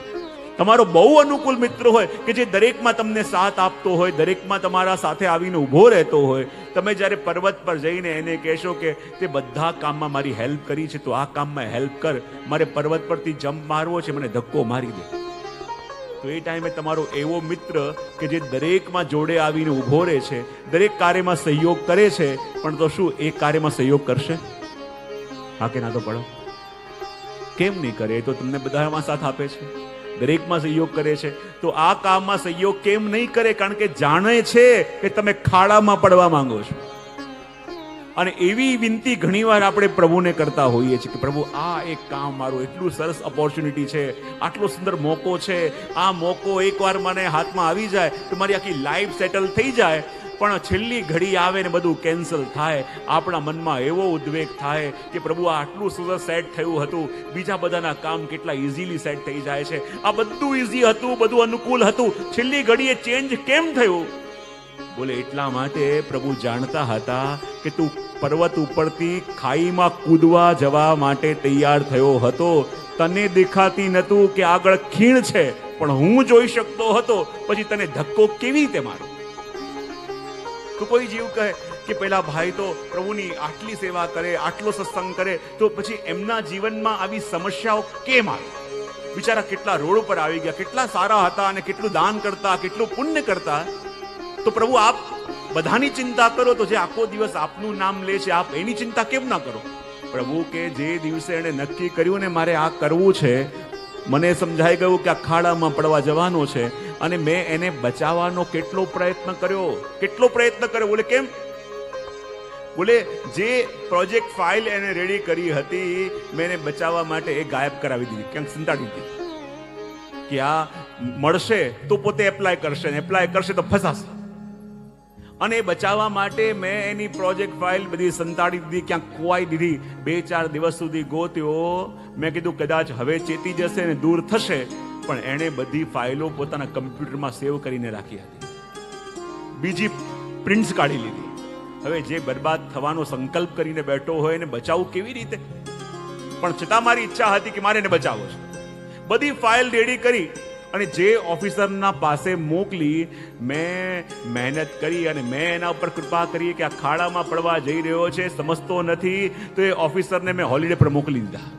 તમારો બહુ અનુકૂળ મિત્ર હોય કે જે દરેકમાં તમને સાથ આપતો હોય, દરેકમાં તમારા સાથે આવીને ઊભો રહેતો હોય, તમે જ્યારે પર્વત પર જઈને એને કહેશો કે તે બધા કામમાં મારી હેલ્પ કરી છે, તો આ કામમાં હેલ્પ કર, મારે પર્વત પરથી જમ્પ મારવો છે, મને ધક્કો મારી દે. તો એ ટાઈમે તમારો એવો મિત્ર કે જે દરેકમાં જોડે આવીને ઊભો રહે છે, દરેક કાર્યમાં સહયોગ કરે છે, પણ તો શું એ કાર્યમાં સહયોગ કરશે? હા કે ના તો પડો? કેમ નહીં કરે? તો તમને બધામાં સાથ આપે છે, દરેકમાં સહયોગ કરે છે, તો આ કામમાં સહયોગ કેમ નહીં કરે? કારણ કે જાણે છે કે તમે ખાડામાં પડવા માંગો છો. અને એવી વિનંતી ઘણીવાર આપણે પ્રભુને કરતા હોઈએ છીએ કે પ્રભુ આ એક કામ મારું એટલું સરસ ઓપોર્ચ્યુનિટી છે, આટલો સુંદર મોકો છે, આ મોકો એકવાર મને હાથમાં આવી જાય તો મારી આખી લાઈફ સેટલ થઈ જાય, પણ છેલ્લી ઘડી આવે ને બધું કેન્સલ થાય. આપણા મનમાં એવો ઉદ્વેગ થાય કે પ્રભુ આ આટલું સુંદર સેટ થયું હતું, બીજા બધાના કામ કેટલા ઇઝીલી સેટ થઈ જાય છે, આ બધું ઇઝી હતું, બધું અનુકૂળ હતું, છેલ્લી ઘડીએ ચેન્જ કેમ થયું? બોલે એટલા માટે પ્રભુ જાણતા હતા કે તું પર્વત ઉપરથી ખાઈમાં કૂદવા જવા માટે તૈયાર થયો હતો, તને દેખાતી નતું કે આગળ ખીણ છે, પણ હું જોઈ શકતો હતો, પછી તને ધક્કો કેવી રીતે મારો? તો કોઈ જીવ કહે કે પેલા ભાઈ તો પ્રભુની આટલી સેવા કરે, આટલો સત્સંગ કરે, તો પછી એમના જીવનમાં આવી સમસ્યાઓ કેમ આવી? બિચારા કેટલા રોડ ઉપર આવી ગયા, કેટલા સારા હતા અને કેટલું દાન કરતા, કેટલું પુણ્ય કરતા. તો પ્રભુ આપ બધાની ચિંતા કરો, તો જે આખો દિવસ આપનું નામ લે છે આપ એની ચિંતા કેમ ના કરો? પ્રભુ કે જે દિવસે એને નક્કી કર્યું ને મારે આ કરવું છે, મને સમજાઈ ગયું કે આ ખાડામાં પડવા જવાનો છે, અને મેં એને બચાવવાનો કેટલો પ્રયત્ન કર્યો. બોલે કેમ? બોલે જે પ્રોજેક્ટ ફાઇલ એને રેડી કરી હતી, મેં એને બચાવવા માટે એ ગાયબ કરાવી દીધી, ક્યાંક સંતાડી દીધી કે આ મળશે તો પોતે એપ્લાય કરશે, ને એપ્લાય કરશે તો ફસાશે. અને બચાવવા માટે મેં એની પ્રોજેક્ટ ફાઇલ બધી સંતાડી દીધી, ક્યાંક ખોવાઈ દીધી. 2-4 દિવસ સુધી ગોત્યો. મેં કીધું કદાચ હવે ચેતી જશે ને દૂર થશે, પણ એણે બધી ફાઇલો પોતાના કમ્પ્યુટરમાં સેવ કરીને રાખી હતી, બીજી પ્રિન્ટ્સ કાઢી લીધી. હવે જે બરબાદ થવાનો સંકલ્પ કરીને બેઠો હોય એને બચાવવું કેવી રીતે? પણ છતાં મારી ઈચ્છા હતી કે મારે એને બચાવવો છે. બધી ફાઇલ રેડી કરી અને જે ઓફિસરના પાસે મોકલી, મેં મહેનત કરી અને મેં એના ઉપર કૃપા કરી કે આ ખાડામાં પડવા જઈ રહ્યો છે, સમજતો નથી, તો એ ઓફિસરને મેં હોલિડે પર મોકલી દીધા.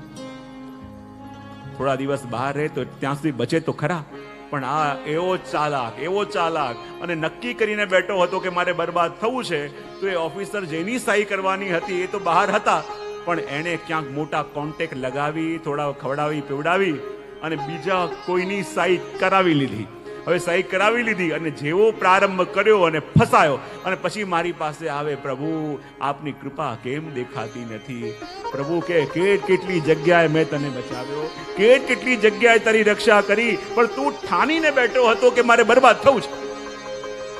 થોડા દિવસ બહાર રહે તો ત્યાં સુધી બચે તો ખરા. પણ આ એવો ચાલાક અને નક્કી કરીને બેઠો હતો કે મારે બરબાદ થવું છે, તો એ ઓફિસર જેની સહી કરવાની હતી એ તો બહાર હતા, પણ એણે ક્યાંક મોટા કોન્ટેક્ટ લગાવી, થોડા ખવડાવી પીવડાવી અને બીજા કોઈની સહી કરાવી લીધી. હવે સહી કરાવી લીધી અને જેવો પ્રારંભ કર્યો અને ફસાયો, અને પછી મારી પાસે આવે, પ્રભુ આપની કૃપા કેમ દેખાતી નથી? પ્રભુ કે કેટલી જગ્યાએ મેં તને બચાવ્યો, કેટલી જગ્યાએ તારી રક્ષા કરી, પણ તું ઠાનીને બેઠો હતો કે મારે બરબાદ થવું છે,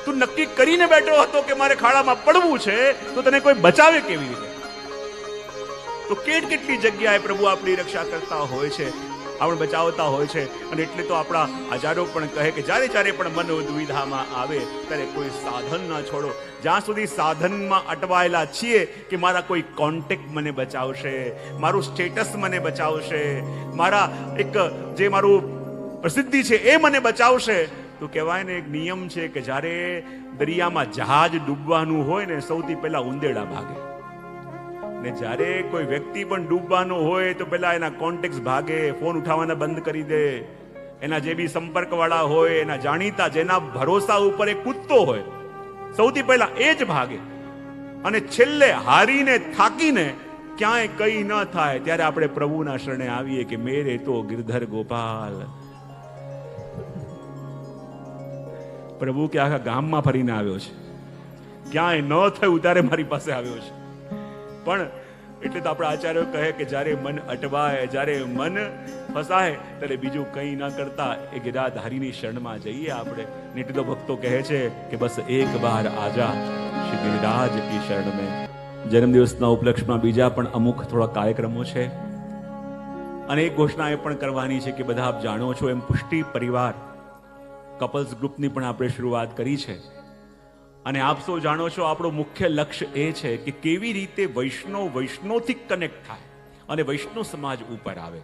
તું નક્કી કરીને બેઠો હતો કે મારે ખાડામાં પડવું છે, તો તને કોઈ બચાવે કેવી રીતે? તો કેટલી જગ્યાએ પ્રભુ આપણી રક્ષા કરતા હોય છે, આપણે બચાવતા હોય છે. અને એટલે તો આપણા આચાર્યો પણ કહે કે જ્યારે પણ મન દુવિધામાં આવે ત્યારે કોઈ સાધન ના છોડો. જ્યાં સુધી સાધનમાં અટવાયેલા છીએ કે મારા કોઈ કોન્ટેક્ટ મને બચાવશે, મારું સ્ટેટસ મને બચાવશે, મારા જે મારું પ્રસિદ્ધિ છે એ મને બચાવશે, તો કહેવાય ને એક નિયમ છે કે જ્યારે દરિયામાં જહાજ ડૂબવાનું હોય ને, સૌથી પહેલા ઉંદેડા ભાગે, ને જ્યારે કોઈ વ્યક્તિ પણ ડૂબવાનો હોય તો પેલા એના કોન્ટેક્ટ ભાગે, ફોન ઉઠાવવાના બંધ કરી દે, એના જે બી સંપર્ક વાળા હોય, એના જાણીતા, જેના ભરોસા ઉપર એ કૂદતો હોય, સૌથી પહેલા એ જ ભાગે. અને છેલ્લે હારીને થાકીને ક્યાંય કઈ ન થાય ત્યારે આપણે પ્રભુના શરણે આવીએ કે મેરે તો ગિરધર ગોપાલ. પ્રભુ કે આખા ગામમાં ફરીને આવ્યો છે, ક્યાંય ન થયું ત્યારે મારી પાસે આવ્યો છે. પણ એટલે તો આપણા આચાર્યો કહે કે જ્યારે મન અટવાય, જ્યારે મન ફસાય, ત્યારે બીજું કંઈ ના કરતા એ ગિરધારીની શરણમાં જઈએ આપણે. એટલે તો ભક્તો કહે છે કે બસ એક બાર આજા શ્રી ગિરિરાજ કી શરણ મેં. જન્મદિવસના ઉપલક્ષમાં બીજા પણ અમુક થોડા કાર્યક્રમો છે, અને એક ઘોષણા એ પણ કરવાની છે કે બધા આપ જાણો છો એમ પુષ્ટિ પરિવાર કપલ્સ ગ્રુપની પણ આપણે શરૂઆત કરી છે. અને આપ સૌ જાણો છો આપણો મુખ્ય લક્ષ્ય એ છે કે કેવી રીતે વૈષ્ણવથી કનેક્ટ થાય અને વૈષ્ણવ સમાજ ઉપર આવે.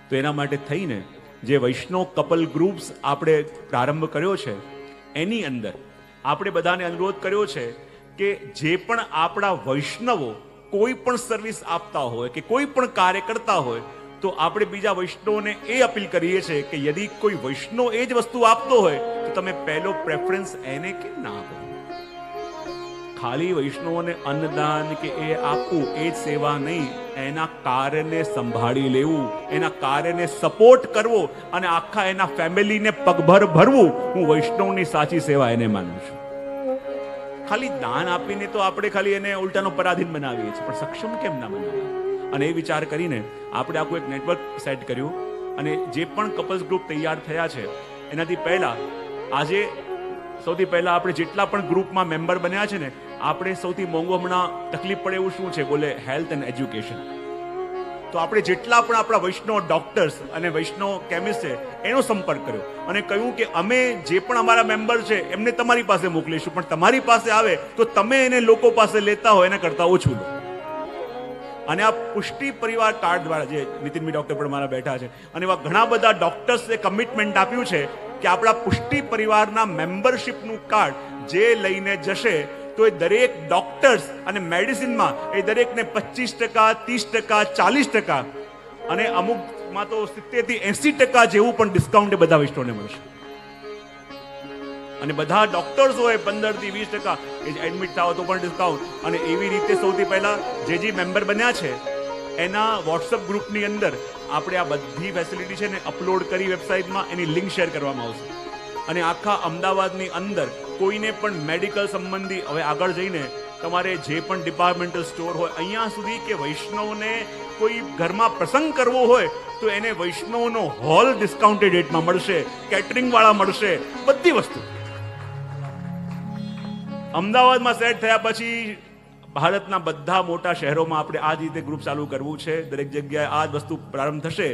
તો એના માટે થઈને જે વૈષ્ણવ કપલ ગ્રુપ્સ આપણે પ્રારંભ કર્યો છે, એની અંદર આપણે બધાને અનુરોધ કર્યો છે કે જે પણ આપણા વૈષ્ણવો કોઈ પણ સર્વિસ આપતા હોય કે કોઈ પણ કાર્ય કરતા હોય, તો આપણે બીજા વૈષ્ણવોને એ અપીલ કરીએ છીએ કે યદિ કોઈ વૈષ્ણવ એ જ વસ્તુ આપતો હોય તો તમે પહેલો પ્રેફરન્સ એને કેમ ના આપો? ખાલી વૈષ્ણવોને અન્નદાન કે એ આપવું એ જ સેવા નહીં, એના કાર્યને સંભાળી લેવું, એના કાર્યને સપોર્ટ કરવો અને આખા એના ફેમિલીને પગભર ભરવું, હું વૈષ્ણવની સાચી સેવા એને માનું છું. ખાલી દાન આપીને તો આપણે ખાલી એને ઉલટાનો પરાધીન બનાવીએ છીએ, પણ સક્ષમ કેમ ના બનાવીએ? અને એ વિચાર કરીને આપણે આખું એક નેટવર્ક સેટ કર્યું. અને જે પણ કપલ્સ ગ્રુપ તૈયાર થયા છે એનાથી પહેલા આજે સૌથી પહેલા આપણે જેટલા પણ ગ્રુપમાં મેમ્બર બન્યા છે ને, આપણે સૌથી મોંઘું હમણાં તકલીફ પડે એવું શું છે? બોલે હેલ્થ એન્ડ એજ્યુકેશન. તો આપણે જેટલા પણ આપણા વૈષ્ણવ ડોક્ટર્સ અને વૈષ્ણવ કેમિસ્ટ છે એનો સંપર્ક કર્યો અને કહ્યું કે અમે જે પણ અમારા મેમ્બર છે એમને તમારી પાસે મોકલીશું, પણ તમારી પાસે આવે તો તમે એને લોકો પાસે લેતા હોય એના કરતાં ઓછું લો. અને આ પુષ્ટિ પરિવાર કાર્ડ દ્વારા, જે નીતિનભાઈ ડોક્ટર પણ મારા બેઠા છે, અને એવા ઘણા બધા ડોક્ટર્સે કમિટમેન્ટ આપ્યું છે કે આપણા પુષ્ટિ પરિવારના મેમ્બરશિપનું કાર્ડ જે લઈને જશે તો એ દરેક ડોક્ટર્સ અને મેડિસિનમાં એ દરેકને 25%, 30%, 40% અને અમુકમાં તો 70 થી 80% જેવું પણ ડિસ્કાઉન્ટ એ બધા વૈષ્ણવને મળશે. અને બધા ડોક્ટર્સ હોય 15 થી 20% એ એડમિટ થાવ તો પણ ડિસ્કાઉન્ટ. અને એવી રીતે સૌથી પહેલા જે મેમ્બર બન્યા છે એના વોટ્સઅપ ગ્રુપની અંદર આપણે આ બધી ફેસિલિટી છે ને અપલોડ કરી વેબસાઇટમાં એની લિંક શેર કરવામાં આવશે. અને આખા અમદાવાદની અંદર કોઈને પણ મેડિકલ સંબંધી, હવે આગળ જઈને તમારે જે પણ ડિપાર્ટમેન્ટલ સ્ટોર હોય, અહીંયા સુધી કે વૈષ્ણવને કોઈ ઘરમાં પ્રસંગ કરવો હોય તો એને વૈષ્ણવનો હોલ ડિસ્કાઉન્ટેડ રેટમાં મળશે, કેટરિંગ વાળા મળશે, બધી વસ્તુ. અમદાવાદમાં સેટ થયા પછી ભારતના બધા મોટા શહેરોમાં આપણે આ જ રીતે ગ્રુપ ચાલુ કરવું છે. દરેક જગ્યાએ આ જ વસ્તુ પ્રારંભ થશે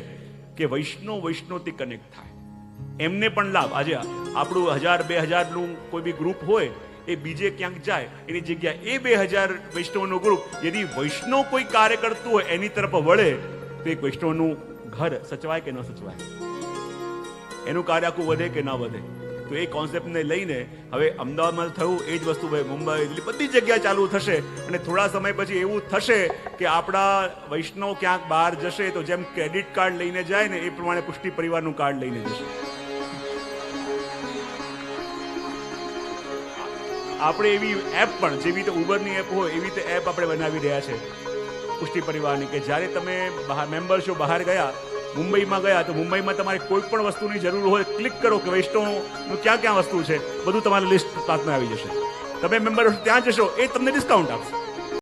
કે વૈષ્ણવથી કનેક્ટ થાય, એમને પણ લાભ. આજે આપણું 1000-2000નું કોઈ બી ગ્રુપ હોય એ બીજે ક્યાંક જાય એની જગ્યાએ એ 2000 વૈષ્ણવનું ગ્રુપ યદિ વૈષ્ણવ કોઈ કાર્ય કરતું હોય એની તરફ વળે તો એક વૈષ્ણવનું ઘર સચવાય કે ન સચવાય, એનું કાર્ય આખું વધે કે ના વધે. તો એ કોન્સેપ્ટને લઈને હવે અમદાવાદમાં થયું એ જ વસ્તુ ભાઈ મુંબઈ, દિલ્હી બધી જગ્યાએ ચાલુ થશે. અને થોડા સમય પછી એવું થશે કે આપણા વૈષ્ણવ ક્યાંક બહાર જશે તો જેમ ક્રેડિટ કાર્ડ લઈને જાય ને એ પ્રમાણે પુષ્ટિ પરિવારનું કાર્ડ લઈને જશે. આપણે એવી એપ પણ, જેવી રીતે ઉબરની એપ હોય એવી રીતે એપ આપણે બનાવી રહ્યા છે પુષ્ટિ પરિવારની, કે જ્યારે તમે બહાર મેમ્બર છો, બહાર ગયા, મુંબઈમાં ગયા તો મુંબઈમાં તમારે કોઈ પણ વસ્તુની જરૂર હોય ક્લિક કરો કે વૈષ્ણવનું ક્યાં ક્યાં વસ્તુ છે, બધું તમારું લિસ્ટ પાસમાં આવી જશે. તમે મેમ્બર ત્યાં જશો એ તમને ડિસ્કાઉન્ટ આપશે.